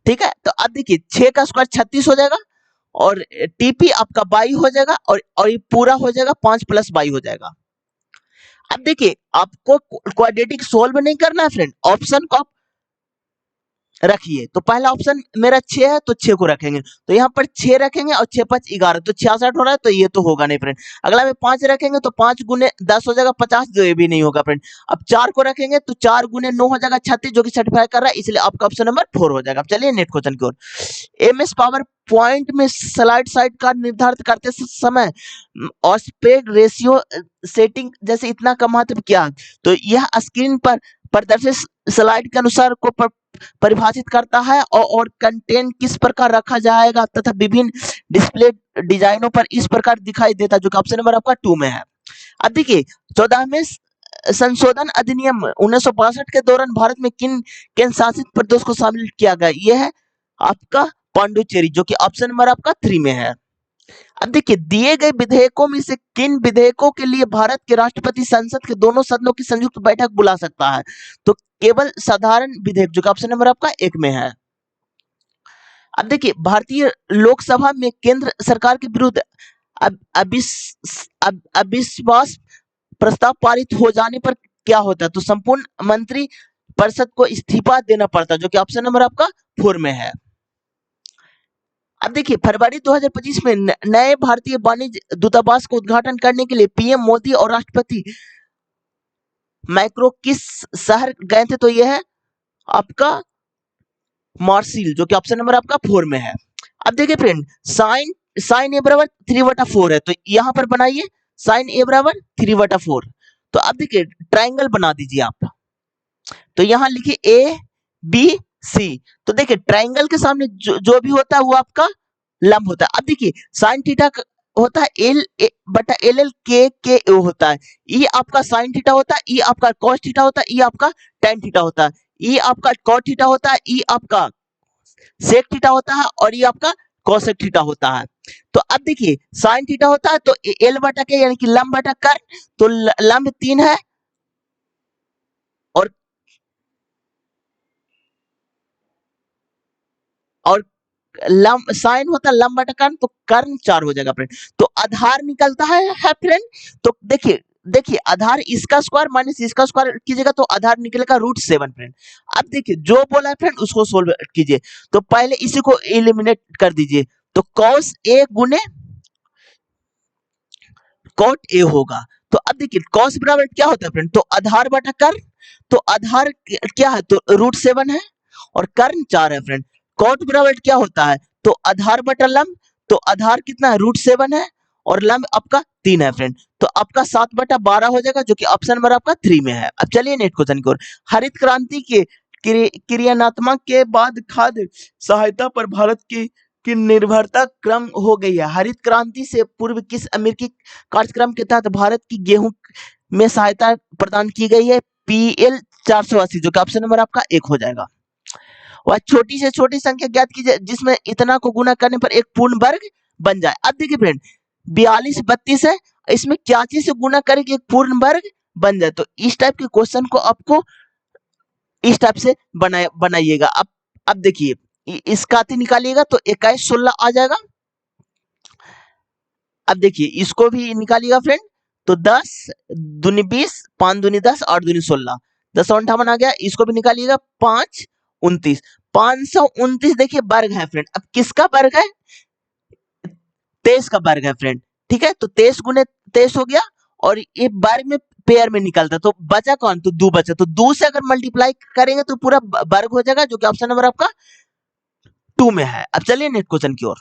ठीक है। तो अब देखिए 6 का स्क्वायर 36 हो जाएगा, और टीपी आपका 22 हो जाएगा, और ये पूरा हो जाएगा 5 + 22 हो जाएगा। अब देखिए आपको क्वाड्रेटिक सोल्व नहीं करना है फ्रेंड, ऑप्शन को आप रखिए, तो पहला ऑप्शन मेरा 6 है तो 6 को रखेंगे, तो यहाँ पर 6 रखेंगे, और 6 × 5 = 11, तो 66 हो रहा है, तो ये तो होगा नहीं फ्रेंड। अगला में 5 रखेंगे तो 5 × 10 हो जाएगा 50, जो ये भी नहीं होगा फ्रेंड। अब 4 को रखेंगे तो 4 × 9 हो जाएगा 36, जो कि सर्टिफाई कर रहा है, इसलिए आपका ऑप्शन नंबर 4 हो जाएगा। अब चलिए नेक्स्ट क्वेश्चन की ओर, एमएस पावर पॉइंट में स्लाइड साइड का निर्धारित करते समय एस्पेक्ट रेशियो सेटिंग जैसे इतना का महत्व क्या है, तो यह स्क्रीन पर प्रदर्शित स्लाइड के अनुसार को परिभाषित करता है, और कंटेंट किस प्रकार रखा जाएगा तथा विभिन्न डिस्प्ले डिजाइनों पर इस प्रकार दिखाई देता है, जो कि ऑप्शन नंबर आपका 2 में है। अब देखिए 14वें संशोधन अधिनियम 1962 के दौरान भारत में किन केंद्र शासित प्रदेश को शामिल किया गया, यह है आपका पांडुचेरी, जो कि ऑप्शन नंबर आपका 3 में है। अब देखिए दिए गए विधेयकों में से किन विधेयकों के लिए भारत के राष्ट्रपति संसद के दोनों सदनों की संयुक्त बैठक बुला सकता है, तो केवल साधारण विधेयक, जो कि ऑप्शन नंबर आपका 1 में है। अब देखिए भारतीय लोकसभा में केंद्र सरकार के विरुद्ध अविश्वास प्रस्ताव पारित हो जाने पर क्या होता है, तो संपूर्ण मंत्री परिषद को इस्तीफा देना पड़ता है, जो कि ऑप्शन नंबर आपका 4 में है। अब देखिए फरवरी 2025 में नए भारतीय वाणिज्य दूतावास का उद्घाटन करने के लिए पीएम मोदी और राष्ट्रपति मैक्रो किस शहर गए थे, तो यह है आपका मार्सिल, जो कि ऑप्शन नंबर आपका 4 में है। अब देखिए फ्रेंड साइन साइन ए बराबर 3/4 है, तो यहां पर बनाइए साइन ए बराबर 3/4, तो अब देखिए ट्राइंगल बना दीजिए आप, तो यहां लिखिए ए बी सी, तो देखिए ट्राइंगल के सामने जो भी होता है वो आपका लंब होता है। अब देखिए साइन थीटा होता है L/LL के ओ होता है, ई आपका साइन थीटा होता है, ई आपका कॉस थीटा होता है, ई आपका टेन थीटा होता है, ई आपका कॉट थीटा होता है, ई आपका सेक थीटा होता है, और ये आपका कोसेक थीटा होता है। तो अब देखिए साइन थीटा होता है तो L/K यानी कि लंब बटा कर्ण, तो लंब 3 है, और लंब साइन होता है लंब बटा कर्ण, तो कर्ण 4 हो जाएगा फ्रेंड। तो आधार निकलता है फ्रेंड, तो देखिए देखिए आधार इसका स्क्वायर माइनस इसका स्क्वायर कीजिएगा तो आधार निकलेगा √7 फ्रेंड। अब देखिए जो बोला है फ्रेंड उसको सोल्व कीजिए, तो पहले इसी को एलिमिनेट कर दीजिए, तो cos A कॉट ए होगा। तो अब देखिए कॉस बराबर क्या होता है फ्रेंड, तो आधार बटा कर्ण, तो आधार क्या है, तो √7 है और कर्ण 4 है फ्रेंड। कॉट बराबर क्या होता है, तो आधार बटा लंब, तो आधार कितना है, √7 है और लंब आपका 3 है फ्रेंड। तो आपका 7/12 हो जाएगा, जो कि ऑप्शन नंबर आपका 3 में है। अब चलिए नेक्स्ट क्वेश्चन की ओर। हरित क्रांति के क्रियान्वयन के बाद खाद्य सहायता पर भारत की निर्भरता कम हो गई है। हरित क्रांति से पूर्व किस अमेरिकी कार्यक्रम के तहत भारत की गेहूं में सहायता प्रदान की गई है, PL 480, जो कि ऑप्शन नंबर आपका 1 हो जाएगा। वह छोटी से छोटी संख्या ज्ञात कीजिए जिसमें इतना को गुना करने पर एक पूर्ण वर्ग बन जाए। अब देखिए फ्रेंड 42 32 है, इसमें क्या चीज से गुना करके एक पूर्ण वर्ग बन जाए, तो इस टाइप के क्वेश्चन को आपको इस टाइप से बनाइएगा। अब देखिए इसका आती निकालिएगा तो 21 16 आ जाएगा। अब देखिए इसको भी निकालिएगा फ्रेंड, तो 10 दूनी 20 5 दूनी 10 8 दूनी 16 10 58 आ गया। इसको भी निकालिएगा 5 29 529 देखिए वर्ग है फ्रेंड। अब किसका वर्ग है, 23 का वर्ग है फ्रेंड। ठीक है, तो 23 गुने 23 हो गया और ये वर्ग में पेयर में निकलता, तो बचा कौन, तो 2 बचा, तो 2 से अगर मल्टीप्लाई करेंगे तो पूरा वर्ग हो जाएगा, जो कि ऑप्शन नंबर आपका 2 में है। अब चलिए नेक्स्ट क्वेश्चन की ओर।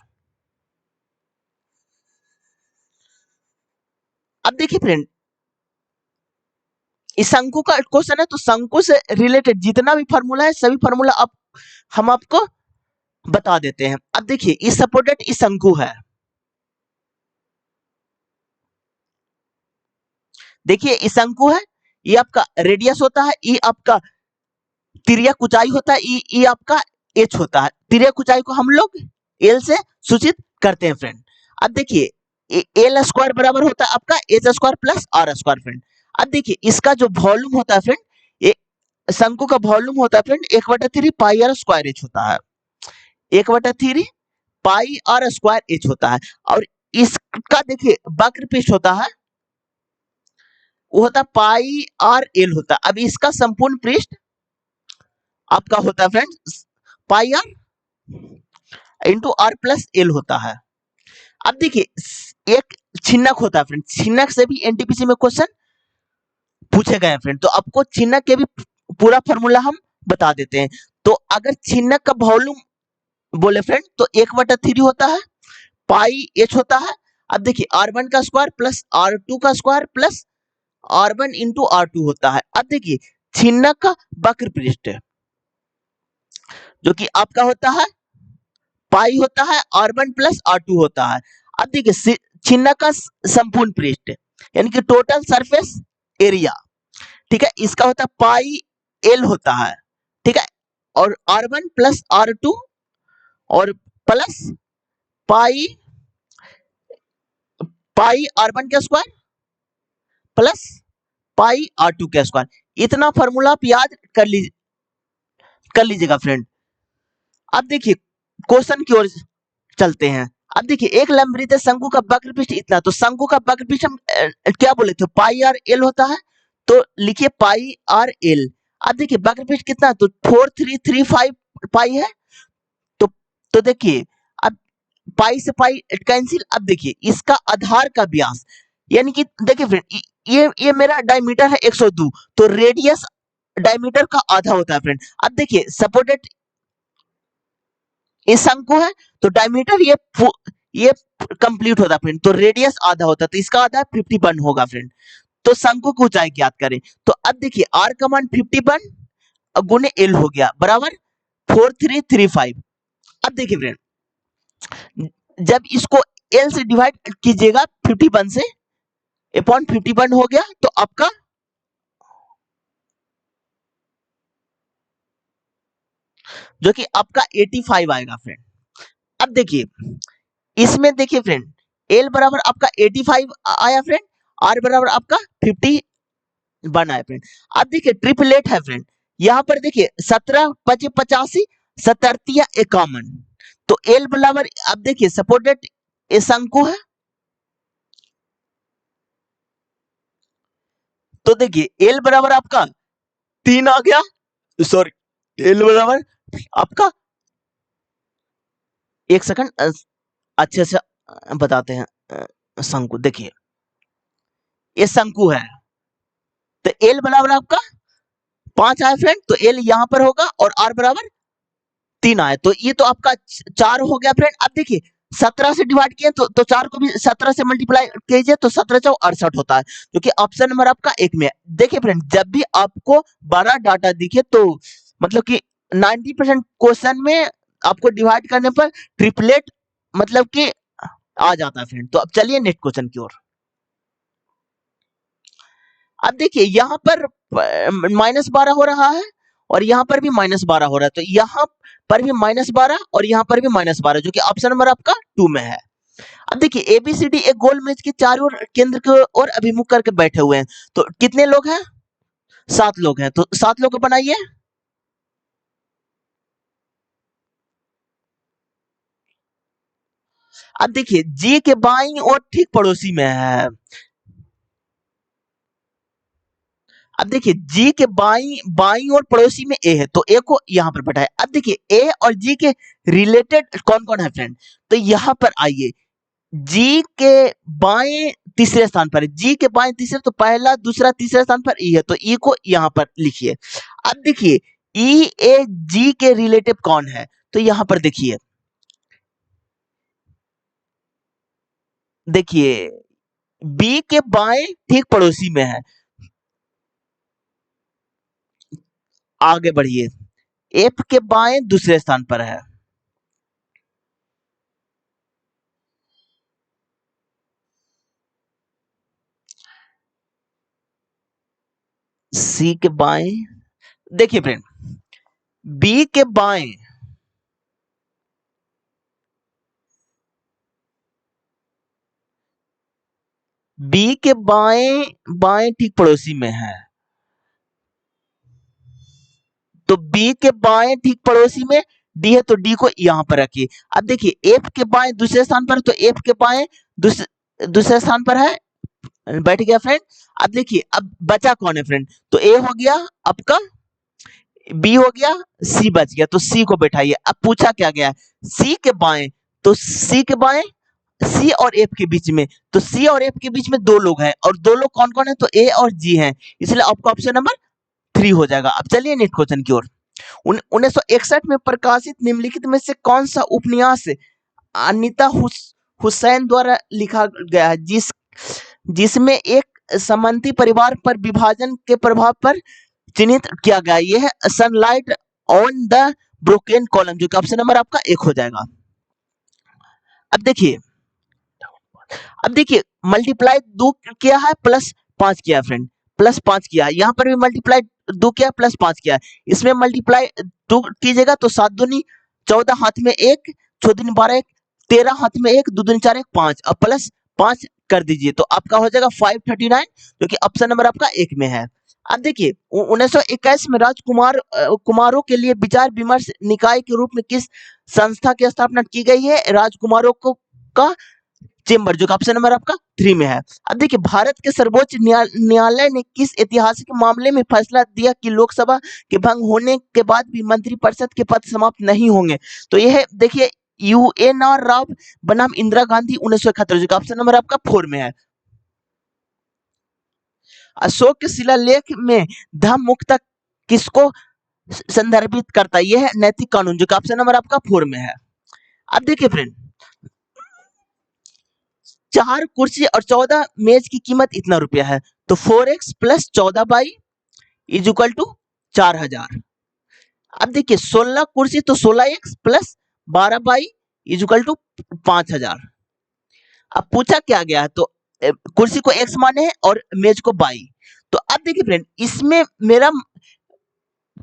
अब देखिए फ्रेंड इस शंकु का क्वेश्चन है, तो शंकु से रिलेटेड जितना भी फार्मूला है सभी फार्मूला आप हम आपको बता देते हैं। अब देखिए इस सपोर्टेड इस शंकु है, देखिए इस शंकु है, ये आपका रेडियस होता है, ये आपका तिर्यक ऊंचाई होता है, ये आपका एच होता है। तिर्यक ऊंचाई को हम लोग एल से सूचित करते हैं फ्रेंड। अब देखिए एल स्क्वायर बराबर होता है आपका H square plus R square friend. अब देखिए इसका जो वॉल्यूम होता है फ्रेंड, ये शंकु का वॉल्यूम होता है friend 1/3 pi R square H होता है, 1/3 पाई आर स्क्वायर एच होता है। और इसका देखिए वक्र पृष्ठ होता है, वो होता है पाई आर एल होता है। अब इसका संपूर्ण पृष्ठ आपका होता है friend pi R into R plus L होता है। अब देखिए एक छिन्नक होता है फ्रेंड, छिन्नक से भी एनटीपीसी में क्वेश्चन पूछे गए हैं फ्रेंड, तो आपको छिन्नक के भी पूरा फॉर्मूला हम बता देते हैं। तो अगर छिन्नक का वॉल्यूम बोले फ्रेंड तो 1/3 होता है, पाई एच होता है। अब देखिए R1 का स्क्वायर प्लस R2 का square plus R1 into R2 होता है। अब देखिए छिन्नक का वक्र पृष्ठ जो कि आपका होता है पाई होता है, R1 प्लस R2 होता है। अब देखिए छिन्नक का संपूर्ण पृष्ठ यानी कि टोटल सरफेस एरिया, ठीक है, इसका होता है पाई एल होता है, ठीक है, और R1 प्लस R2 और प्लस पाई पाई R1 का स्क्वायर प्लस पाई R2 का स्क्वायर। इतना फॉर्मूला आप याद कर लीजिएगा फ्रेंड। अब देखिए क्वेश्चन की ओर चलते हैं। अब देखिए एक लंबवृत्त शंकु का वक्र पृष्ठ इतना, तो शंकु का वक्र पृष्ठ हम क्या बोले थे, पाई आर एल होता है, तो लिखिए पाई आर एल। अब देखिए वक्र पृष्ठ कितना, तो 4335 पाई है, तो देखिए अब पाई से पाई कैंसिल। अब देखिए इसका आधार का व्यास यानी कि देखिए फ्रेंड ये मेरा डायमीटर है 102, तो रेडियस डायमीटर का आधा होता है फ्रेंड। अब देखिए सपोर्टेड इस शंकु है, तो डायमीटर ये कंप्लीट होता है फ्रेंड, तो रेडियस आधा होता है, तो इसका आधा 51 होगा फ्रेंड। तो शंकु की ऊंचाई ज्ञात करें, तो अब देखिए r का मान 51 गुने l हो गया बराबर 4335। अब देखिए फ्रेंड जब इसको l से डिवाइड कीजिएगा 51 से, अपॉन 51 हो गया, तो आपका जो कि आपका 85 आएगा फ्रेंड। अब देखिए इसमें देखिए फ्रेंड l बराबर आपका 85 आया फ्रेंड, r बराबर आपका 51 आया फ्रेंड। अब देखिए ट्रिपलेट है फ्रेंड, यहाँ पर देखिए 17 5 85 सतरतिया 51, तो l बराबर अब देखिए सपोर्टेड शंकु है, तो देखिए l बराबर आपका 3 आ गया, सॉरी l बराबर आपका एक सेकंड अच्छे से बताते हैं शंकु। देखिए ये शंकु है, तो एल बराबर आपका 5 आया फ्रेंड, तो एल यहाँ पर होगा और आर बराबर 3 आया, तो ये तो आपका 4 हो गया फ्रेंड। अब देखिए 17 से डिवाइड किए तो 4 को भी 17 से मल्टीप्लाई कीजिए तो 17 चौक 68 होता है, क्योंकि ऑप्शन नंबर आपका 1 में है। देखिए फ्रेंड, जब भी आपको बड़ा डाटा दिखे तो मतलब कि 90% क्वेश्चन में आपको डिवाइड करने पर ट्रिपलेट मतलब कि आ जाता है फ्रेंड। तो अब चलिए नेक्स्ट क्वेश्चन की ओर। अब देखिए यहाँ पर -12 हो रहा है और यहाँ पर भी -12 हो रहा है, तो यहाँ पर भी -12 और यहाँ पर भी -12, जो कि ऑप्शन नंबर आपका 2 में है। अब देखिए एबीसीडी एक गोल मेज के चारों ओर केंद्र की ओर अभिमुख करके बैठे हुए हैं, तो कितने लोग हैं? 7 लोग हैं, तो 7 लोग को बनाइए। अब देखिए जी के बाईं ओर ठीक पड़ोसी में है। अब देखिए जी के बाईं ओर पड़ोसी में ए है, तो ए को यहाँ पर बैठाए। अब देखिए ए और जी के रिलेटेड कौन कौन है फ्रेंड, तो यहाँ पर आइए, जी के बाएं तीसरे स्थान पर है, जी के बाएं तीसरे, तो पहला दूसरा तीसरे स्थान पर ई है, तो ई को यहाँ पर लिखिए। अब देखिए ई ए जी के रिलेटिव कौन है, तो यहाँ पर देखिए, देखिए बी के बाएं ठीक पड़ोसी में है, आगे बढ़िए, एफ के बाएं दूसरे स्थान पर है, सी के बाएं, देखिए फ्रेंड बी के बाएं, बी के बाएं बाएं ठीक पड़ोसी में है, तो बी के बाएं ठीक पड़ोसी में डी है, तो डी को यहां पर रखिए। अब देखिए एफ के बाएं दूसरे स्थान पर, तो एफ के बाएं दूसरे स्थान पर है, बैठ गया फ्रेंड। अब देखिए अब बचा कौन है फ्रेंड, तो ए हो गया आपका, बी हो गया, सी बच गया, तो सी को बैठाइए। अब पूछा क्या गया, सी के बाएं, तो सी के बाएं सी और एफ के बीच में, तो सी और एफ के बीच में 2 लोग हैं और 2 लोग कौन कौन है, तो ए और जी हैं, इसलिए आपका ऑप्शन नंबर 3 हो जाएगा। अब चलिए नेक्स्ट क्वेश्चन की ओर। 1961 में प्रकाशित निम्नलिखित में से कौन सा उपन्यास अनिता हुसैन द्वारा लिखा गया है जिसमें एक समंती परिवार पर विभाजन के प्रभाव पर चिन्हित किया गया? यह है sunlight on the broken column, जो कि ऑप्शन नंबर आपका 1 हो जाएगा। अब देखिए, मल्टीप्लाई 2 किया है प्लस 5 किया है फ्रेंड, प्लस 5 किया है, यहाँ पर भी मल्टीप्लाई 2 किया प्लस 5 किया है, इसमें मल्टीप्लाई 2 कीजिएगा तो 7 दूनी 14, हाथ में 1, 6 दूनी 12, 1 13, हाथ में 1, 2 दूनी 4, 1 5, अब प्लस 5 कर दीजिए तो आपका हो जाएगा 539, जो कि ऑप्शन नंबर आपका 1 में है। अब देखिए 1921 में कुमारों के लिए विचार विमर्श निकाय के रूप में किस संस्था की स्थापना की गई है? राजकुमारों को का चेंबर, जो ऑप्शन नंबर आपका 3 में है। अब देखिए भारत के सर्वोच्च न्यायालय ने किस ऐतिहासिक मामले में फैसला दिया कि लोकसभा के भंग होने के बाद भी मंत्रिपरिषद के पद समाप्त नहीं होंगे? तो यह है देखिए यूएनआर राव बनाम इंदिरा गांधी 1971, जो ऑप्शन नंबर आपका 4 में है। अशोक के शिलालेख में धम्म मुक्ता किसको संदर्भित करता है? यह है नैतिक कानून, जो ऑप्शन नंबर आपका 4 में है। अब देखिए फ्रेंड 4 कुर्सी और 14 मेज की कीमत इतना रुपया है, तो 4x plus 14 y is equal to 4000। अब देखिए 16 कुर्सी तो 16x plus 12 y is equal to 5000। अब पूछा क्या गया है, तो कुर्सी को x माने है और मेज को बाई, तो अब देखिए फ्रेंड इसमें मेरा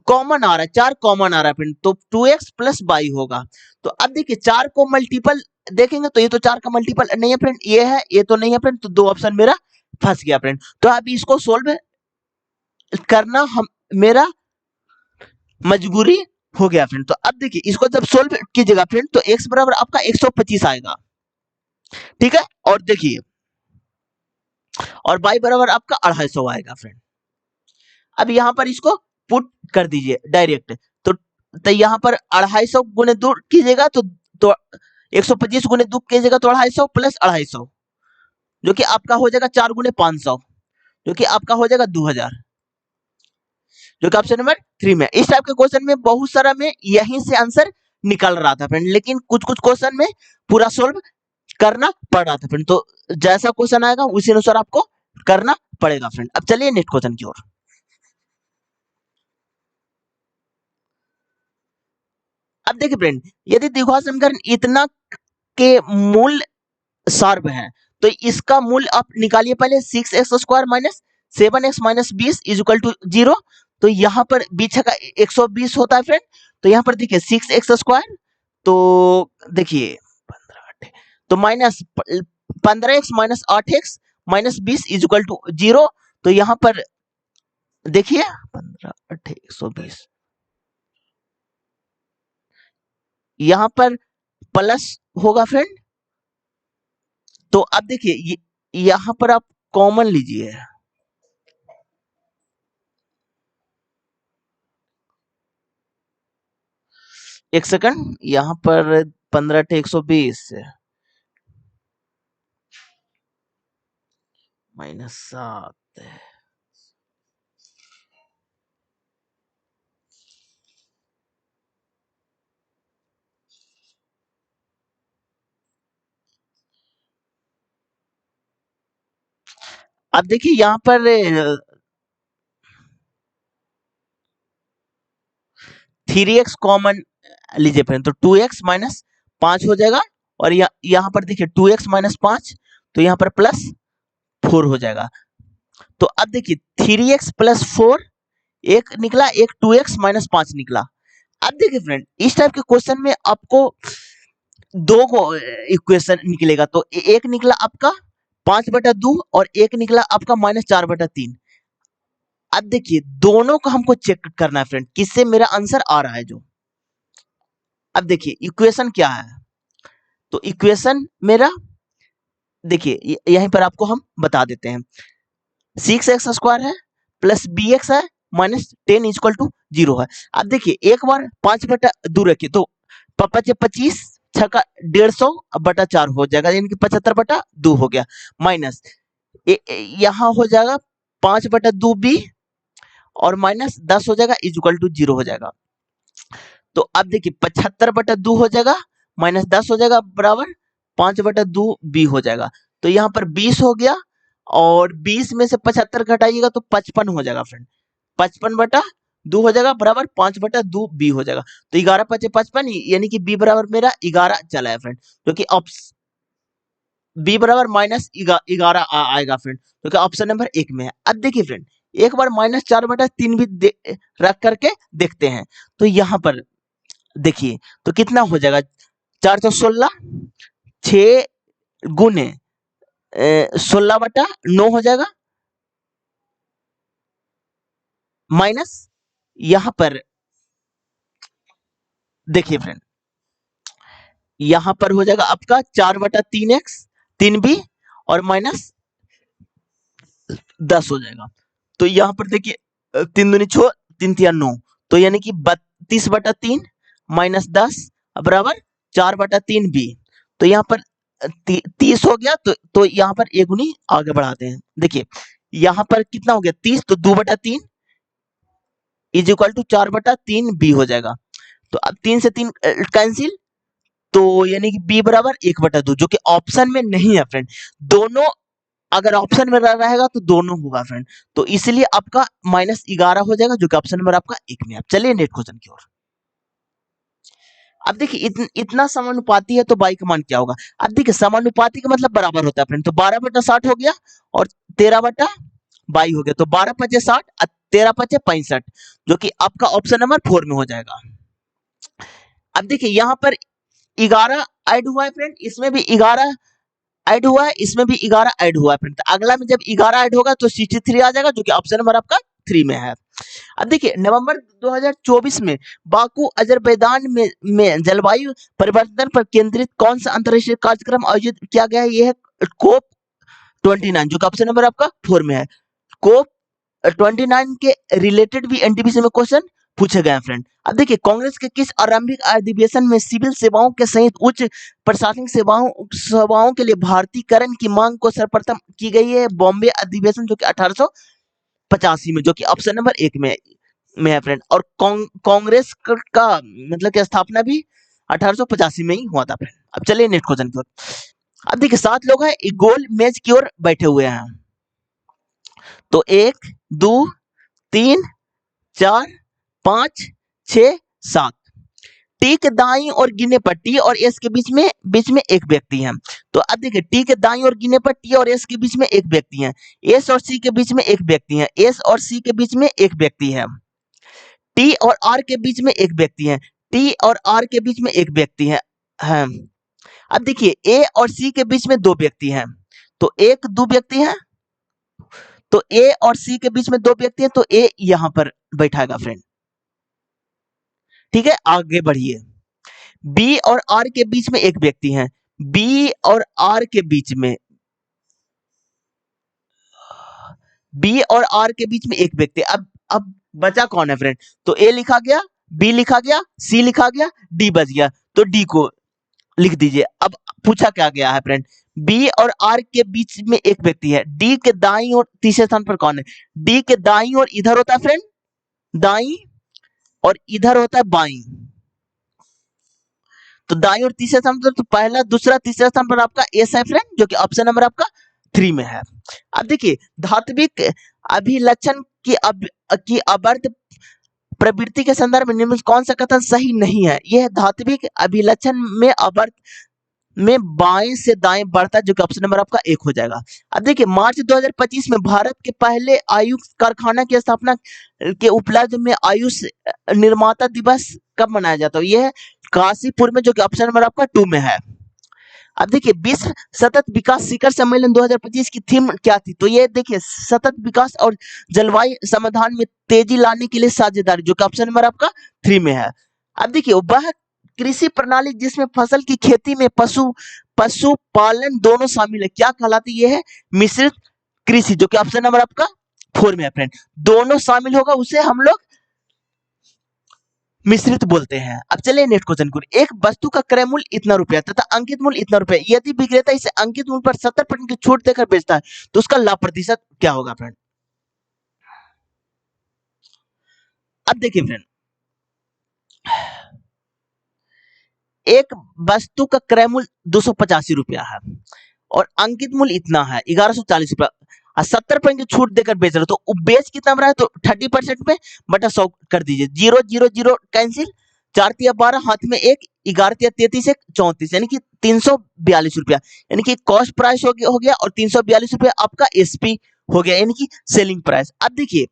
कॉमन आ रहा है, 4 कॉमन आ रहा है फ्रेंड, तो 2x प्लस बाई होगा। तो अब देखिए 4 को मल्टीपल देखेंगे तो ये तो 4 का मल्टीपल नहीं है फ्रेंड, ये है, ये तो नहीं है फ्रेंड, तो 2 ऑप्शन मेरा फंस गया फ्रेंड। तो अब इसको सोल्व करना हम मेरा मजबूरी हो गया फ्रेंड। तो अब देखिए इसको जब सोल्व कीजिएगा फ्रेंड तो x बराबर आपका 125 आएगा, ठीक है, और देखिए और y बराबर आपका 250 आएगा फ्रेंड। अब यहाँ पर इसको पुट कर दीजिए डायरेक्ट, तो यहाँ पर 250 गुने 2 कीजिएगा तो 125 गुने 2 कीजिएगा तो 250 प्लस 250, जो कि आपका हो जाएगा 4 गुने 500, जो कि आपका हो जाएगा 2000, जो कि ऑप्शन नंबर 3 में। इस टाइप के क्वेश्चन में बहुत सारा में यहीं से आंसर निकल रहा था फ्रेंड, लेकिन कुछ कुछ क्वेश्चन में पूरा सोल्व करना पड़ रहा था फ्रेंड। तो जैसा क्वेश्चन आएगा उसी अनुसार आपको करना पड़ेगा फ्रेंड। अब चलिए नेक्स्ट क्वेश्चन की ओर। अब देखिए फ्रेंड, यदि द्विघात समीकरण इतना के मूल सार्व है तो इसका मूल आप निकालिए पहले। 6x² minus 7x minus 20 is equal to 0। तो यहाँ पर बीच का 120 होता है फ्रेंड। तो यहाँ पर देखिए 6x², तो देखिए 15 तो minus 15x minus 8x minus 20 is equal to 0। तो यहाँ पर देखिए 15 8 120, यहाँ पर प्लस होगा फ्रेंड। तो अब देखिए यहाँ पर आप कॉमन लीजिए, एक सेकंड, यहाँ पर 15 120 माइनस 7, अब देखिए यहाँ पर 3x कॉमन लीजिए फ्रेंड, तो 2x माइनस 5 हो जाएगा। और यहाँ पर देखिए 2x माइनस 5, तो यहाँ पर प्लस 4 हो जाएगा। तो अब देखिए 3x प्लस 4 एक निकला, एक 2x माइनस 5 निकला। अब देखिए फ्रेंड, इस टाइप के क्वेश्चन में आपको दो को इक्वेशन निकलेगा। तो एक निकला आपका 5/2 और एक निकला आपका -4/3। अब देखिए दोनों को हमको चेक करना है फ्रेंड, किससे मेरा आंसर आ रहा है जो। अब देखिए इक्वेशन क्या है, तो इक्वेशन मेरा देखिए यहीं पर आपको हम बता देते हैं। 6x² है प्लस bx है माइनस 10 इक्वल टू 0 है। अब देखिए एक बार 5/2 रखिए, तो 25 छक्का 150/4 हो जाएगा, यानी कि 75/2 हो गया। माइनस यहाँ हो जाएगा 5/2 b और माइनस 10 हो जाएगा इक्वल टू 0 हो जाएगा। तो अब देखिए 75/2 हो जाएगा माइनस 10 हो जाएगा बराबर 5/2 b हो जाएगा। तो यहाँ पर 20 हो गया और 20 में से 75 घटाइएगा तो 55 हो जाएगा फ्रेंड। 55/2 हो जाएगा बराबर 5/2 b हो जाएगा। तो 11 5 55, यानी कि b बराबर मेरा 11 चला है फ्रेंड, जो कि बी बराबर माइनस 11 आएगा फ्रेंड, जो कि ऑप्शन नंबर 1 में है। अब देखिए फ्रेंड, एक बार -4/3 भी रख करके देखते हैं। तो यहाँ पर देखिए तो कितना हो जाएगा, 416 6 गुने 16/9 हो जाएगा, माइनस यहाँ पर देखिए फ्रेंड, यहाँ पर हो जाएगा आपका 4/3x 3b और माइनस 10 हो जाएगा। तो यहाँ पर देखिए 3 दूनी 6 3 तिया 9, तो यानी कि 32/3 माइनस 10 बराबर 4/3b। तो यहाँ पर 30 हो गया, तो यहाँ पर एक गुनी आगे बढ़ाते हैं। देखिए यहाँ पर कितना हो गया 30, तो 2/3 इज इक्वल टू 4/3b हो जाएगा। तो अब 3 से 3 कैंसिल, तो यानी कि b बराबर 1/2, जो कि ऑप्शन में नहीं है फ्रेंड। दोनों अगर ऑप्शन में रहेगा तो दोनों होगा फ्रेंड, तो इसलिए आपका -11 हो जाएगा, जो कि ऑप्शन नंबर आपका 1 में है। चलिए नेक्स्ट क्वेश्चन की ओर। अब देखिए इतना समानुपाती है तो बाई का मान क्या होगा। अब देखिए समानुपाती का मतलब बराबर होता है फ्रेंड, तो 12/60 हो गया और 13/22 हो गया, तो 12×5 = 60 13×5 = 65, जो कि आपका ऑप्शन नंबर 4 में हो जाएगा। अब देखिए यहाँ पर 11 ऐड हुआ है फ्रेंड, इसमें भी 11 ऐड हुआ है, इसमें भी 11 ऐड हुआ है फ्रेंड। तो अगला में जब 11 ऐड होगा तो 63 आ जाएगा, जो कि ऑप्शन नंबर आपका 3 में है। अब देखिए नवंबर 2024 में बाकू अजरबैजान में जलवायु परिवर्तन पर केंद्रित कौन सा अंतर्राष्ट्रीय कार्यक्रम आयोजित किया गया है। यह है कोप 29, जो कि ऑप्शन नंबर आपका 4 में है। कोप 29 के रिलेटेड भी एनटीपीसी में क्वेश्चन पूछे गए हैं फ्रेंड। अब देखिए कांग्रेस के किस आरंभिक अधिवेशन में सिविल सेवाओं के सहित उच्च प्रशासनिक सेवाओं के लिए भारतीयकरण की मांग को सर्वप्रथम की गई है? बॉम्बे अधिवेशन, जो कि 1885 में, जो कि ऑप्शन नंबर 1 में है फ्रेंड। और कांग्रेस का मतलब कि स्थापना भी 1885 में ही हुआ था फ्रेंड। अब चलिए नेक्स्ट क्वेश्चन की ओर। अब देखिए 7 लोग हैं, एक गोल मेज की ओर बैठे हुए हैं। तो 1 2 3 4 5 6 7। टी के दाईं और गिने पर टी और एस के बीच में एक व्यक्ति है। तो अब देखिए टी के दाईं और गिने पर टी और एस के बीच में एक व्यक्ति है, एस और सी के बीच में एक व्यक्ति है, एस और सी के बीच में एक व्यक्ति है, टी और आर के बीच में एक व्यक्ति है, टी और आर के बीच में एक व्यक्ति है। अब देखिए ए और सी के बीच में दो व्यक्ति हैं, तो एक दो व्यक्ति है, तो ए और सी के बीच में दो व्यक्ति हैं, तो ए यहां पर बैठाएगा फ्रेंड। ठीक है, आगे बढ़िए। बी और आर के बीच में एक व्यक्ति है, बी और आर के बीच में, बी और आर के बीच में एक व्यक्ति। अब बचा कौन है फ्रेंड? तो ए लिखा गया, बी लिखा गया, सी लिखा गया, डी बच गया, तो डी को लिख दीजिए। अब पूछा क्या गया है फ्रेंड? बी और आर के बीच में एक व्यक्ति है, डी के दाईं और तीसरे स्थान पर कौन है? डी के दाईं और इधर होता है फ्रेंड दाईं, और इधर होता है बाईं। तो दाईं और तीसरे स्थान पर, तो पहला दूसरा तीसरा स्थान पर आपका एस है फ्रेंड, जो कि ऑप्शन नंबर आपका 3 में है। अब देखिए धात्विक अभिलक्षण की अवर्त प्रवृत्ति के संदर्भ में निम्न कौन सा कथन सही नहीं है? यह धात्विक अभिलक्षण में अवर्त में बाएं से दाएं बढ़ता है, जो कि ऑप्शन नंबर आपका 1 हो जाएगा। अब देखिए मार्च 2025 में भारत के पहले आयुष कारखाना की स्थापना के उपलक्ष्य में आयुष निर्माता दिवस कब मनाया जाता है? यह काशीपुर में, जो कि ऑप्शन नंबर आपका 2 में है। अब देखिए विश्व सतत विकास शिखर सम्मेलन 2025 की थीम क्या थी? तो ये देखिए सतत विकास और जलवायु समाधान में तेजी लाने के लिए साझेदारी, जो कि ऑप्शन नंबर आपका 3 में है। अब देखिए वह कृषि प्रणाली जिसमें फसल की खेती में पशुपालन दोनों शामिल है, क्या कहलाती है? मिश्रित कृषि, जो कि ऑप्शन नंबर आपका 4 में है फ्रेंड। दोनों शामिल होगा उसे हम लोग मिश्रित बोलते हैं। अब चलिए नेक्स्ट क्वेश्चन को। एक वस्तु का क्रय मूल्य इतना रुपया तथा अंकित मूल्य इतना रुपया, यदि विक्रेता इसे अंकित मूल्य पर 70% की छूट देकर बेचता है तो उसका लाभ प्रतिशत क्या होगा फ्रेंड? अब देखिए फ्रेंड, एक वस्तु का क्रय मूल्य 285 रुपया है और अंकित मूल्य इतना है 1140 रुपया, 70% की छूट देकर बेच रहे हो, तो बेच कितना रहा है? तो 30% में बटा 100 कर दीजिए, 0 0 0 कैंसिल, 4 तिया 12, हाथ में 1, 11 तिया 33, 1 34, यानी कि 342 रुपया, यानी कि कॉस्ट प्राइस हो गया और 342 रुपया आपका एसपी हो गया, यानी कि सेलिंग प्राइस। अब देखिए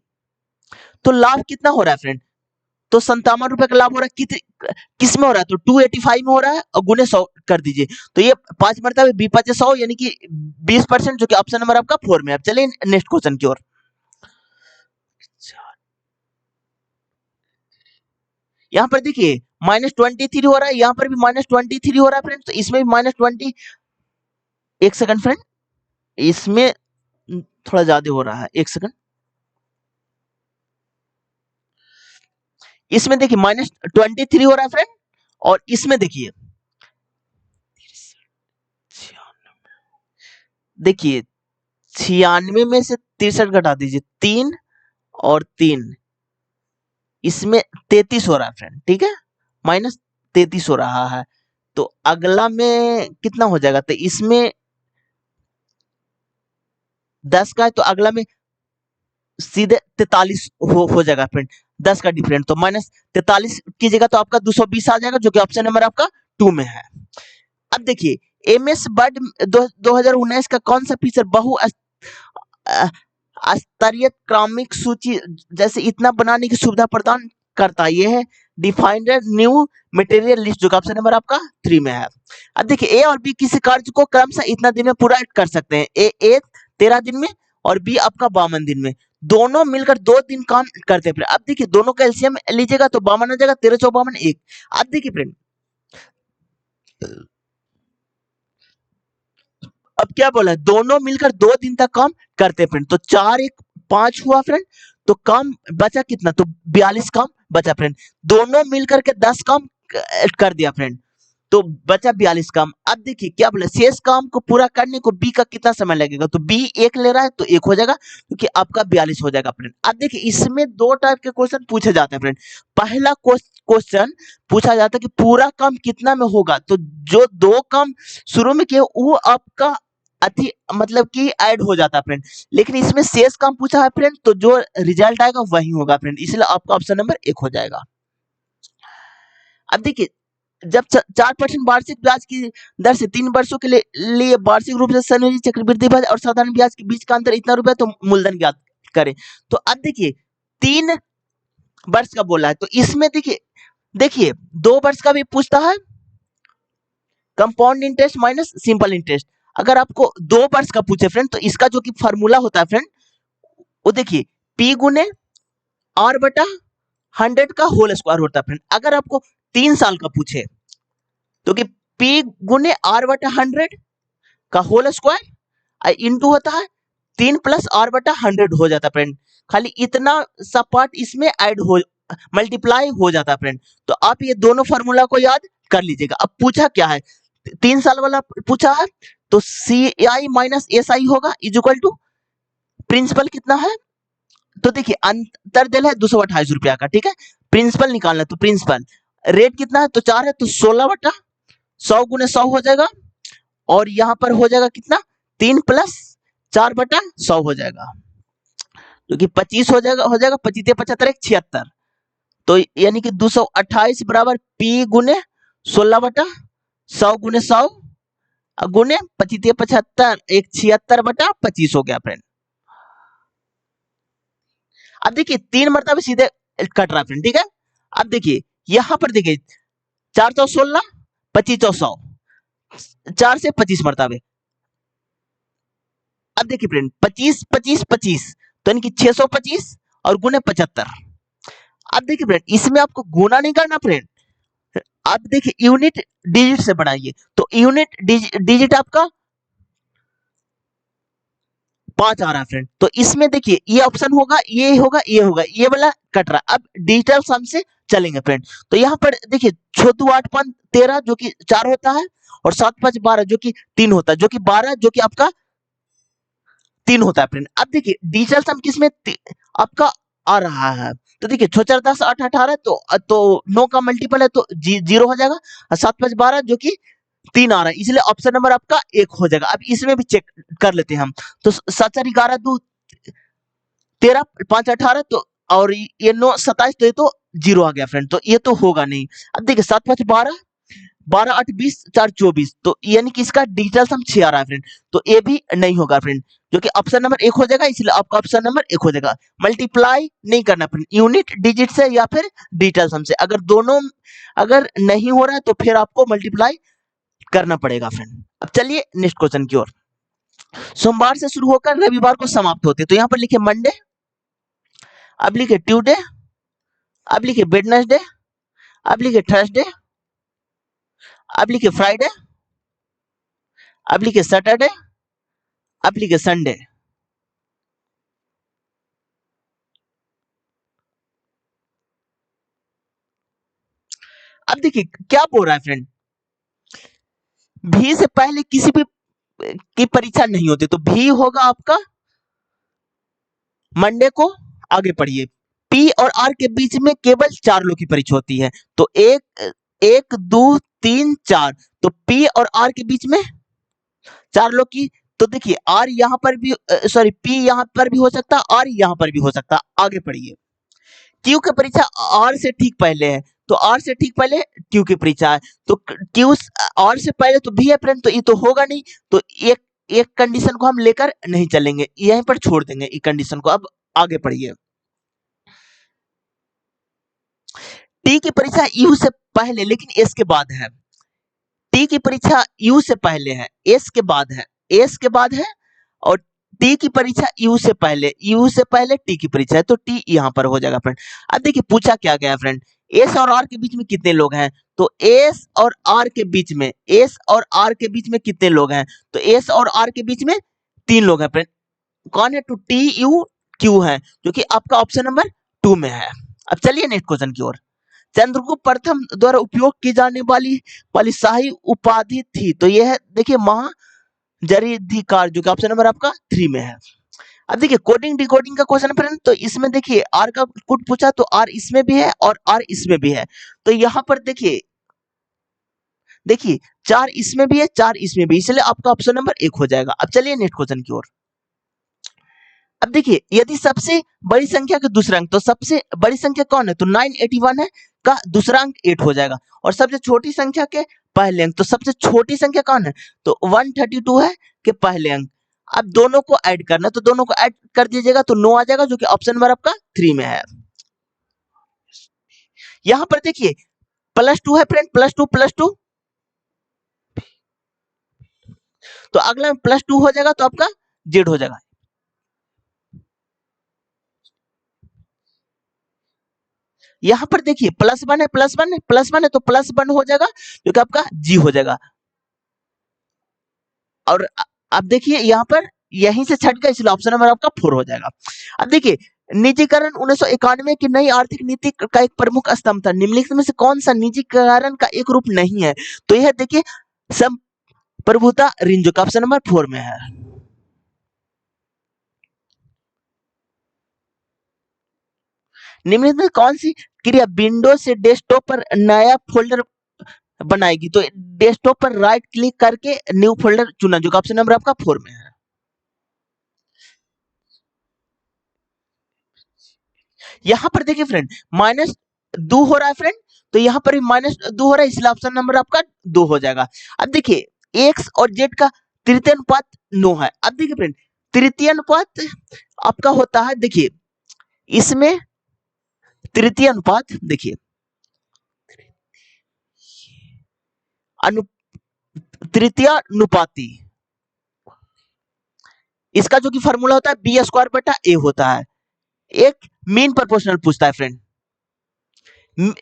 तो लाभ कितना हो रहा है फ्रेंड? तो 57 रुपए का लाभ हो रहा है, किस में हो रहा है? तो 285 में हो रहा है, और गुने 100 कर दीजिए, तो ये 5 मरतबे 20 100, यानी कि 20%, जो कि ऑप्शन नंबर आपका 4 में है। अब चलिए नेक्स्ट क्वेश्चन की ओर। यहाँ पर देखिए -23 हो रहा है, यहाँ पर भी -23 हो रहा है फ्रेंड, तो इसमें भी -20, एक सेकंड फ्रेंड, इसमें थोड़ा ज्यादा हो रहा है, एक सेकंड। इसमें देखिए -23 हो रहा है फ्रेंड, और इसमें देखिए देखिए 96 में से 63 घटा दीजिए, 3 और 3, इसमें 33 हो रहा है फ्रेंड, ठीक है, -33 हो रहा है। तो अगला में कितना हो जाएगा? तो इसमें 10 का है, तो अगला में सीधे 43 हो जाएगा फ्रेंड, 10 का डिफरेंट, तो -43 की जगह तो आपका 220 आ जाएगा, जो कि ऑप्शन नंबर आपका 2 में है। अब देखिए एमएस वर्ड 2019 का कौन सा फीचर बहु स्तरीय क्रमिक सूची जैसे इतना बनाने की सुविधा प्रदान करता है? यह है डिफाइंड न्यू मटेरियल लिस्ट, जो ऑप्शन नंबर आपका 3 में है। अब देखिए ए और बी किसी कार्य को क्रमशः इतना दिन में पूरा कर सकते हैं, ए 13 दिन में और बी आपका 52 दिन में, दोनों मिलकर 2 दिन काम करते हैं। अब देखिए दोनों का एलसीएम लीजिएगा तो 52 आ जाएगा, 13 4 52 1। अब देखिए फ्रेंड अब क्या बोला है? दोनों मिलकर 2 दिन तक काम करते हैं फ्रेंड, तो 4 1 5 हुआ फ्रेंड, तो काम बचा कितना? तो 42 काम बचा फ्रेंड, दोनों मिलकर के 10 काम कर दिया फ्रेंड, तो बचा 42 काम। अब देखिए क्या बोला, शेष काम को पूरा करने को बी का कितना समय लगेगा, तो बी 1 ले रहा है तो 1 हो जाएगा, क्योंकि आपका 42 हो जाएगा फ्रेंड। अब देखिए इसमें दो टाइप के क्वेश्चन पूछे जाते हैं फ्रेंड। पहला क्वेश्चन पूछा जाता है कि पूरा काम कितना में होगा, तो जो दो काम शुरू में किए वो आपका अति मतलब कि ऐड हो जाता है फ्रेंड, लेकिन इसमें शेष काम पूछा है फ्रेंड, तो जो रिजल्ट आएगा वही होगा फ्रेंड, इसलिए आपका ऑप्शन नंबर 1 हो जाएगा। अब देखिए जब 4% वार्षिक ब्याज की दर से 3 वर्षों के लिए वार्षिक रूप से संयोजित चक्रवृद्धि ब्याज और साधारण ब्याज के बीच का अंतर इतना रुपया, तो मूलधन ज्ञात करें। तो अब देखिए 3 वर्ष का बोला है, तो इसमें देखिए देखिए 2 वर्ष का भी पूछता है, compound interest minus simple interest. अगर आपको 2 वर्ष का पूछे फ्रेंड, तो इसका जो कि फार्मूला होता है फ्रेंड, वो देखिए P गुने R बटा 100 का होल स्क्वायर होता है फ्रेंड। अगर आपको 3 साल का पूछे तो कि P गुने R बटा 100 का होल स्क्वायर इंटू होता है 3 प्लस R बटा 100 हो जाता है फ्रेंड। खाली इतना सा पार्ट इसमें ऐड हो मल्टीप्लाई हो जाता है फ्रेंड। तो आप ये दोनों फार्मूला को याद कर लीजिएगा। अब पूछा क्या है, 3 साल वाला पूछा है, तो CI माइनस SI होगा इज इक्वल टू प्रिंसिपल कितना है, तो देखिए अंतर दिल है 228 रुपया का, ठीक है। प्रिंसिपल निकालना है, तो प्रिंसिपल रेट कितना है, तो 4 है, तो 16 बटा 100 गुने 100 हो जाएगा, और यहाँ पर हो जाएगा कितना 3 प्लस 4 बटा 100 हो जाएगा, जो कि 25 हो जाएगा 25 75 76, तो यानी कि 228 बराबर P गुने 16 बटा 100 गुने 100 गुने 25 75 एक 76 बटा 25 हो गया फ्रेंड। अब देखिए 3 मरतबा सीधे कट रहा है फ्रेंड, ठीक है। अब देखिए यहां पर देखिए 4 चौ 16 25 चौ 100, 4 से 25 मरतबे। अब देखिए फ्रेंड 25 25 25, तो यानी कि 625 और गुने 75। अब देखिए फ्रेंड इसमें आपको गुना नहीं करना फ्रेंड, आप देखिए यूनिट डिजिट से बनाइए, तो यूनिट डिजिट आपका 5 आ रहा है फ्रेंड। तो इसमें देखिए ये ऑप्शन होगा, ये होगा, ये होगा, ये वाला कट रहा है। अब डिजिटल सम से चलेंगे फ्रेंड, तो यहाँ पर देखिए 6 2 8 5 13 जो कि 4 होता है, और 7 5 12 जो कि 3 होता है, जो कि 12 जो कि आपका 3 होता है फ्रेंड। अब देखिए डिजिटल सम किसमें आपका आ रहा है, तो देखिए 6 4 10 8 18, तो 9 का मल्टीपल है तो 0 हो जाएगा, और 7 5 12 जो कि 3 आ रहा है, इसलिए ऑप्शन नंबर आपका 1 हो जाएगा। अब इसमें भी चेक कर लेते हैं हम, तो 7 4 11 2 13 5 18, तो और ये 9 27, तो ये तो 0 आ गया फ्रेंड, तो ये तो होगा नहीं। अब देखिए 7 5 12 12 8 20 4 24, तो यानी कि इसका डिजिटल सम 6 आ रहा है फ्रेंड, तो ये भी नहीं होगा फ्रेंड, जो कि ऑप्शन नंबर 1 हो जाएगा, इसलिए आपका ऑप्शन नंबर 1 हो जाएगा। मल्टीप्लाई नहीं करना फ्रेंड, यूनिट डिजिट से या फिर डिजिटल सम से, अगर दोनों अगर नहीं हो रहा है तो फिर आपको मल्टीप्लाई करना पड़ेगा फ्रेंड। अब चलिए नेक्स्ट क्वेश्चन की ओर। सोमवार से शुरू होकर रविवार को समाप्त होते, तो यहाँ पर लिखे मंडे, अब लिखे ट्यूसडे, अब लिखे वेडनेसडे, अब लिखे थर्सडे, अब लिखे फ्राइडे, अब लिखे सैटरडे, अब लिखे संडे। अब देखिए क्या बोल रहा है फ्रेंड, भी से पहले किसी भी की परीक्षा नहीं होती, तो भी होगा आपका मंडे को। आगे पढ़िए, पी और आर के बीच में केवल 4 लोग की परीक्षा होती है, तो 1 2 3 4, तो पी और आर के बीच में 4 लोग की, तो देखिए आर यहां पर भी सॉरी पी यहां पर भी हो सकता है, आर यहां पर भी हो सकता है। आगे पढ़िए, क्यू की परीक्षा आर से ठीक पहले है, तो आर से ठीक पहले क्यू की परीक्षा है, तो क्यू आर से पहले तो भी है फ्रेंड, तो ये तो होगा नहीं, तो एक एक कंडीशन को हम लेकर नहीं चलेंगे, यहीं पर छोड़ देंगे एक कंडीशन को। अब आगे पढ़िए, टी की परीक्षा यू से पहले लेकिन एस के बाद है, टी की परीक्षा यू से पहले है, एस के बाद है, एस के बाद है, और टी की परीक्षा यू से पहले टी की परीक्षा है, तो टी यहां पर हो जाएगा फ्रेंड। अब देखिए पूछा क्या गया फ्रेंड, एस और आर के बीच में कितने लोग हैं, तो एस और आर के बीच में, एस और आर के बीच में कितने लोग हैं, तो एस और आर के बीच में 3 लोग हैं फ्रेंड। कौन है, तो टी यू क्यू है, जो कि आपका ऑप्शन नंबर 2 में है। अब चलिए नेक्स्ट क्वेश्चन की ओर। चंद्रगुप्त प्रथम द्वारा उपयोग की जाने वाली शाही उपाधि थी, तो यह है देखिए महाजरीधिकार, जो कि ऑप्शन नंबर आपका 3 में है। अब देखिए कोडिंग डिकोडिंग का क्वेश्चन फ्रेंड, तो इसमें देखिए आर का कुछ पूछा तो आर इसमें भी है और आर इसमें भी है, तो यहाँ पर देखिए देखिए 4 इसमें भी है 4 इसमें भी, इसलिए आपका ऑप्शन नंबर 1 हो जाएगा। अब चलिए नेक्स्ट क्वेश्चन की ओर। अब देखिए यदि सबसे बड़ी संख्या का दूसरा अंक, तो सबसे बड़ी संख्या कौन है, तो 981 है, का दूसरा अंक 8 हो जाएगा। और सबसे छोटी संख्या के पहले अंक, तो सबसे छोटी संख्या कौन है, तो 132 है के पहले अंक। अब दोनों को ऐड करना है, तो दोनों को ऐड कर दीजिएगा तो 9 आ जाएगा, जो कि ऑप्शन नंबर आपका 3 में है। यहां पर देखिए +2 है फ्रेंड, +2 तो अगला में +2 हो जाएगा, तो आपका जेड हो जाएगा। यहां पर देखिए +1 है, +1 है, +1 है, तो +1 हो जाएगा, जो कि आपका जी हो जाएगा। और अब देखिए यहाँ पर यहीं से छट गया, इसलिए ऑप्शन नंबर आपका 4 हो जाएगा। अब देखिए निजीकरण 1991 की नई आर्थिक नीति का एक प्रमुख स्तंभ था, निम्नलिखित में से कौन सा निजीकरण का एक रूप नहीं है, तो यह देखिए संप्रभुता ऋण, जो ऑप्शन नंबर 4 में है। निम्नलिखित में कौन सी क्रिया विंडोज से डेस्कटॉप पर नया फोल्डर बनाएगी, तो डेस्कटॉप पर राइट क्लिक करके न्यू फोल्डर चुना, जो ऑप्शन नंबर आपका 4 में है। यहाँ पर देखिए फ्रेंड -2 हो रहा है फ्रेंड, तो यहाँ पर भी -2 हो रहा है, इसलिए ऑप्शन नंबर आपका 2 हो जाएगा। अब देखिए एक्स और जेड का तृतीय अनुपात 9 है। अब देखिए फ्रेंड तृतीय अनुपात आपका होता है, देखिए इसमें तृतीय अनुपात देखिए अनु तृतीय अनुपाती, इसका जो कि फॉर्मूला होता है b² a होता है। एक मीन प्रोपोर्शनल पूछता है फ्रेंड,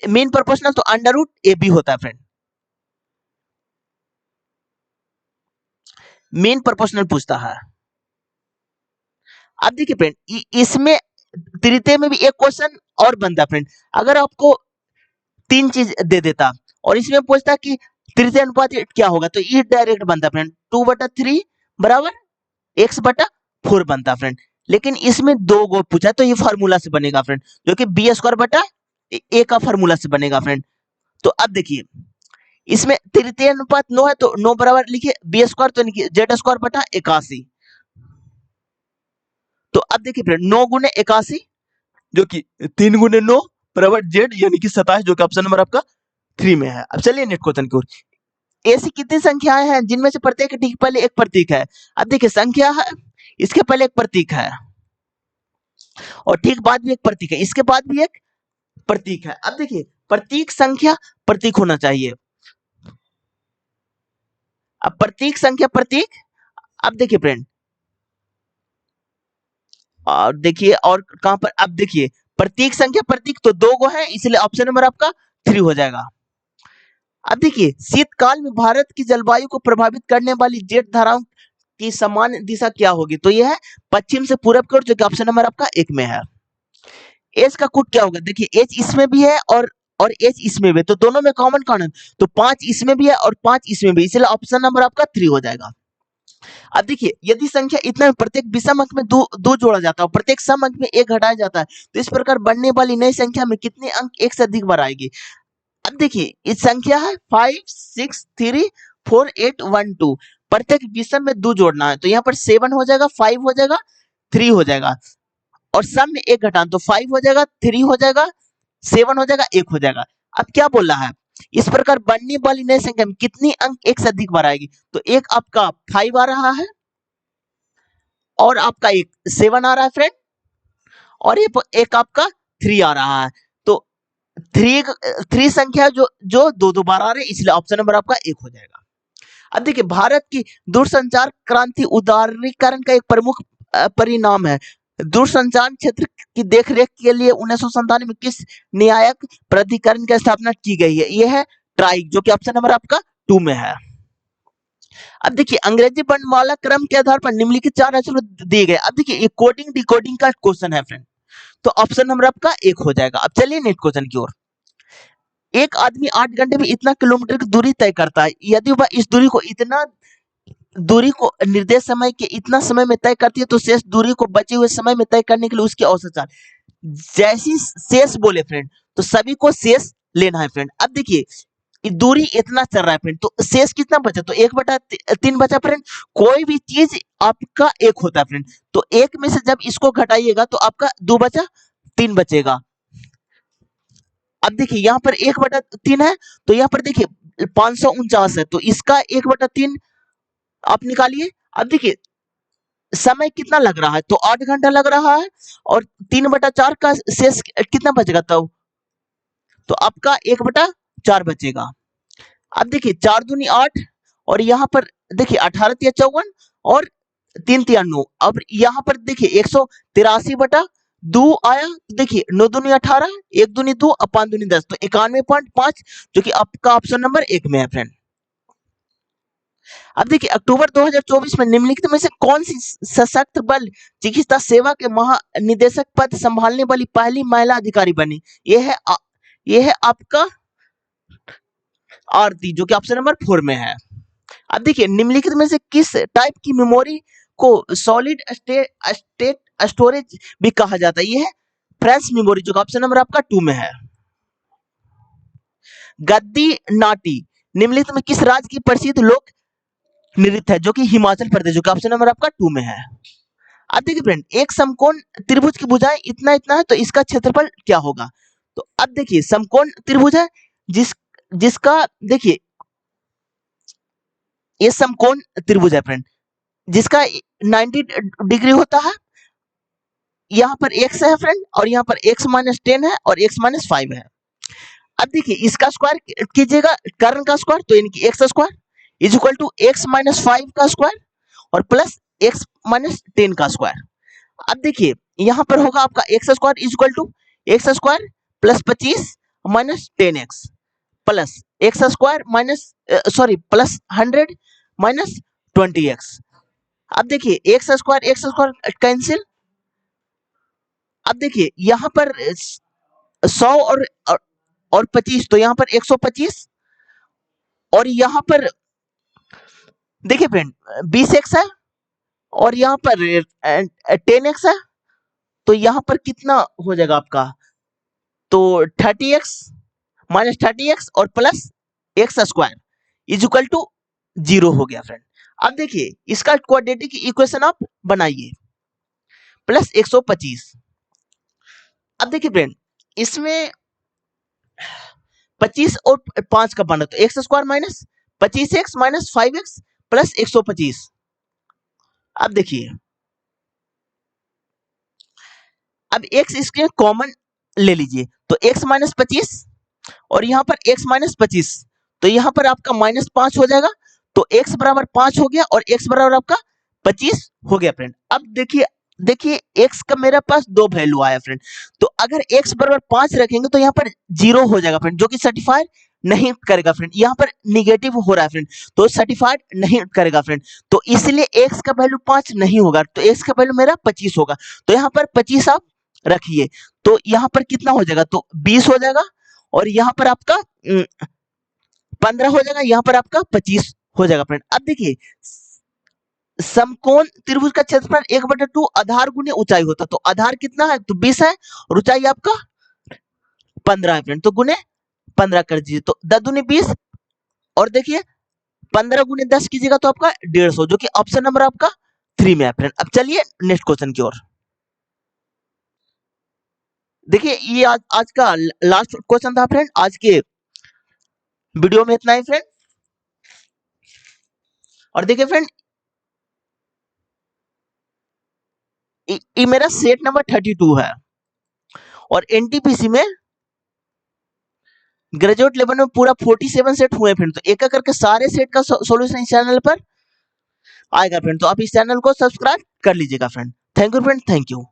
मीन प्रोपोर्शनल तो √ab होता है फ्रेंड, मीन प्रोपोर्शनल पूछता है। अब देखिए फ्रेंड इसमें तृतीय में भी एक क्वेश्चन और बनता है फ्रेंड, अगर आपको 3 चीज दे देता और इसमें पूछता कि तृतीय अनुपात क्या होगा, तो ये डायरेक्ट बनता फ्रेंड 2/3 बराबर x/4 बनता फ्रेंड। लेकिन इसमें 2 गो पूछा तो ये फार्मूला से बनेगा फ्रेंड, जो कि b² का फार्मूला से बनेगा फ्रेंड। तो अब देखिए इसमें तृतीय अनुपात 9 है, तो 9 बराबर लिखिए b², तो लिखिए z²/81। तो अब देखिए फ्रेंड 9 गुने 81, जो कि 3 गुने 9 बराबर जेड, यानी कि 27, जो कि ऑप्शन नंबर आपका 3 में है। अब चलिए नेक्स्ट क्वेश्चन की ओर। ऐसी कितनी संख्याएं हैं जिनमें से प्रत्येक के ठीक पहले एक प्रतीक है। अब देखिए संख्या है, इसके पहले एक प्रतीक है और ठीक बाद भी एक प्रतीक है, इसके बाद भी एक प्रतीक है। अब देखिए प्रतीक संख्या प्रतीक होना चाहिए। अब प्रतीक संख्या प्रतीक, अब देखिए फ्रेंड और देखिए और कहां पर, अब देखिए प्रतीक संख्या प्रतीक तो 2 गो है, इसलिए ऑप्शन नंबर आपका 3 हो जाएगा। अब देखिए शीतकाल में भारत की जलवायु को प्रभावित करने वाली जेट धाराओं की समान दिशा क्या होगी, तो यह है पश्चिम से पूरब की ओर, जो कि ऑप्शन नंबर आपका 1 में है। एच का कुट क्या होगा, देखिए एच इसमें भी है और एच इसमें भी है, तो दोनों में कॉमन कौन है, तो 5 इसमें भी है और 5 इसमें भी, इसलिए ऑप्शन नंबर आपका 3 हो जाएगा। अब देखिए यदि संख्या इतना में प्रत्येक विषम अंक में दो जोड़ा जाता है और प्रत्येक सम अंक में 1 घटाया जाता है, तो इस प्रकार बनने वाली नई संख्या में कितने अंक एक से अधिक बार आएगी। अब देखिए इस संख्या है 5 6 3 4 8 1 2, प्रत्येक विषम में 2 जोड़ना है, तो यहाँ पर 7 हो जाएगा, 5 हो जाएगा, 3 हो जाएगा और सम में 1 घटाना, तो 5 हो जाएगा, 3 हो जाएगा, 7 हो जाएगा, 1 हो जाएगा। अब क्या बोल रहा है, इस प्रकार बनने वाली नई संख्या में कितनी अंक एक से अधिक बार आएगी, तो एक आपका 5 आ रहा है और आपका एक 7 आ रहा है फ्रेंड और एक आपका 3 आ रहा है, तो 3 संख्या जो दो बार आ रहे हैं, इसलिए ऑप्शन नंबर आपका 1 हो जाएगा। अब देखिए भारत की दूरसंचार क्रांति उदारीकरण का एक प्रमुख परिणाम है। दूरसंचार क्षेत्र की देखरेख के लिए 1997 में किस न्यायिक प्राधिकरण की स्थापना की गई है, यह है ट्राइक, जो कि ऑप्शन नंबर आपका 2 में है। अब देखिए अंग्रेजी वर्णमाला क्रम के आधार पर निम्नलिखित 4 अक्षर दिए गए। अब देखिए ये कोडिंग डिकोडिंग का क्वेश्चन है फ्रेंड, तो ऑप्शन नंबर आपका 1 हो जाएगा। अब चलिए नेक्स्ट क्वेश्चन की ओर। एक आदमी 8 घंटे में इतना किलोमीटर की दूरी तय करता है, यदि वह इस दूरी को निर्देश समय के इतना समय में तय करती है तो शेष दूरी को बचे हुए समय में तय करने के लिए उसकी औसत चाल। जैसी शेष बोले फ्रेंड, तो सभी को शेष लेना है फ्रेंड। अब देखिए दूरी इतना चल रहा है फ्रेंड, तो शेष कितना बचा, तो 1/3 बचा फ्रेंड। कोई भी चीज आपका 1 होता है फ्रेंड, तो 1 में से जब इसको घटाइएगा तो आपका 2 बचा, 3 बचेगा। अब देखिए यहाँ पर 1/3 है, तो यहाँ पर देखिए 549 है, तो इसका 1/3 आप निकालिए। अब देखिए समय कितना लग रहा है, तो 8 घंटा लग रहा है, और 3/4 का शेष कितना बचेगा, तो आपका 1/4 बचेगा। अब देखिए 4 दूनी 8, और यहाँ पर देखिए 18 तिया 54, और 3 तिया 9। अब यहाँ पर देखिए 183/2 आया, देखिए 9 दूनी 18, 1 दूनी 2, 5 दूनी 10, तो 91.5, जो कि आपका ऑप्शन नंबर 1 में है फ्रेंड। अब देखिए अक्टूबर 2024 में निम्नलिखित में से कौन सी सशस्त्र बल चिकित्सा सेवा के महानिदेशक पद संभालने वाली पहली महिला अधिकारी बनी? ये है आपका आरती, जो कि ऑप्शन नंबर 4 में है। अब देखिए निम्नलिखित में से किस टाइप की मेमोरी को सॉलिड स्टेट स्टोरेज भी कहा जाता है? ये है फ्लैश मेमोरी, जो कि ऑप्शन नंबर आपका 2 में है। गद्दी नाटी निम्नलिखित में किस राज्य की प्रसिद्ध लोक नृत्य है? जो कि हिमाचल प्रदेश, जो कि ऑप्शन नंबर आपका 2 में है। अब देखिए फ्रेंड, एक समकोण त्रिभुज की भुजाएं इतना इतना है, तो इसका क्षेत्रफल क्या होगा? तो अब देखिए समकोण त्रिभुज है, जिसका देखिए ये समकोण त्रिभुज है फ्रेंड, जिसका 90 डिग्री होता है। यहाँ पर x है फ्रेंड, और यहाँ पर x - 10 है, और x - 5 है। अब देखिए इसका स्क्वायर कीजिएगा, कर्ण का स्क्वायर, तो यानी कि x square is equal to x - 5 का स्क्वायर और प्लस x - 10 का स्क्वायर। अब देखिए यहाँ पर होगा आपका x square is equal to x square plus 25 minus 10x plus x square plus 100 minus 20x। अब देखिए x स्क्वायर कैंसिल। अब देखिए यहाँ पर 100 और 25, तो यहाँ पर 125, और यहाँ पर देखिए फ्रेंड 20x है, और यहाँ पर 10x है, तो यहाँ पर कितना हो जाएगा आपका, तो 30x माइनस 30x और plus x square is equal to 0 हो गया फ्रेंड। अब देखिए इसका क्वाड्रेटिक इक्वेशन आप बनाइए, प्लस 125। अब देखिए फ्रेंड इसमें 25 और 5 का बना, तो x square minus 25x minus 5x plus 125। अब देखिए अब x इसके कॉमन ले लीजिए, तो x माइनस 25 और यहाँ पर x माइनस 25, तो यहाँ पर आपका -5 हो जाएगा, तो x बराबर 5 हो गया और x बराबर आपका 25 हो गया फ्रेंड। अब देखिए x का मेरे पास 2 वैल्यू आया फ्रेंड, तो अगर x बराबर 5 रखेंगे तो यहाँ पर 0 हो जाएगा फ्रेंड, जो कि सर्टिफाइड नहीं करेगा फ्रेंड। यहाँ पर निगेटिव हो रहा है फ्रेंड, तो सर्टिफाइड नहीं करेगा फ्रेंड, तो इसलिए x का वैल्यू 5 नहीं होगा, तो x का वैल्यू मेरा 25 होगा। तो यहाँ पर 25 आप रखिए, तो यहाँ पर कितना हो जाएगा, तो 20 हो जाएगा, और यहाँ पर आपका 15 हो जाएगा, यहाँ पर आपका 25 हो जाएगा फ्रेंड। अब देखिए समकोण त्रिभुज का क्षेत्रफल 1/2 आधार गुने ऊंचाई होता है, तो आधार कितना है, तो 20 है, और ऊंचाई आपका 15 है फ्रेंड, तो गुने 15 कर दीजिए, तो 10 दूनी 20, और देखिए 15 गुने 10 कीजिएगा तो आपका 150, जो कि ऑप्शन नंबर आपका 3 में है फ्रेंड। अब चलिए नेक्स्ट क्वेश्चन की ओर। देखिए ये आज का लास्ट क्वेश्चन था फ्रेंड, आज के वीडियो में इतना ही फ्रेंड। और देखिए फ्रेंड ये मेरा सेट नंबर 32 है, और एनटीपीसी में ग्रेजुएट लेवल में पूरा 47 सेट हुए फ्रेंड, तो एक एक करके सारे सेट का सॉल्यूशन इस चैनल पर आएगा फ्रेंड, तो आप इस चैनल को सब्सक्राइब कर लीजिएगा friend. Thank you friend, thank you.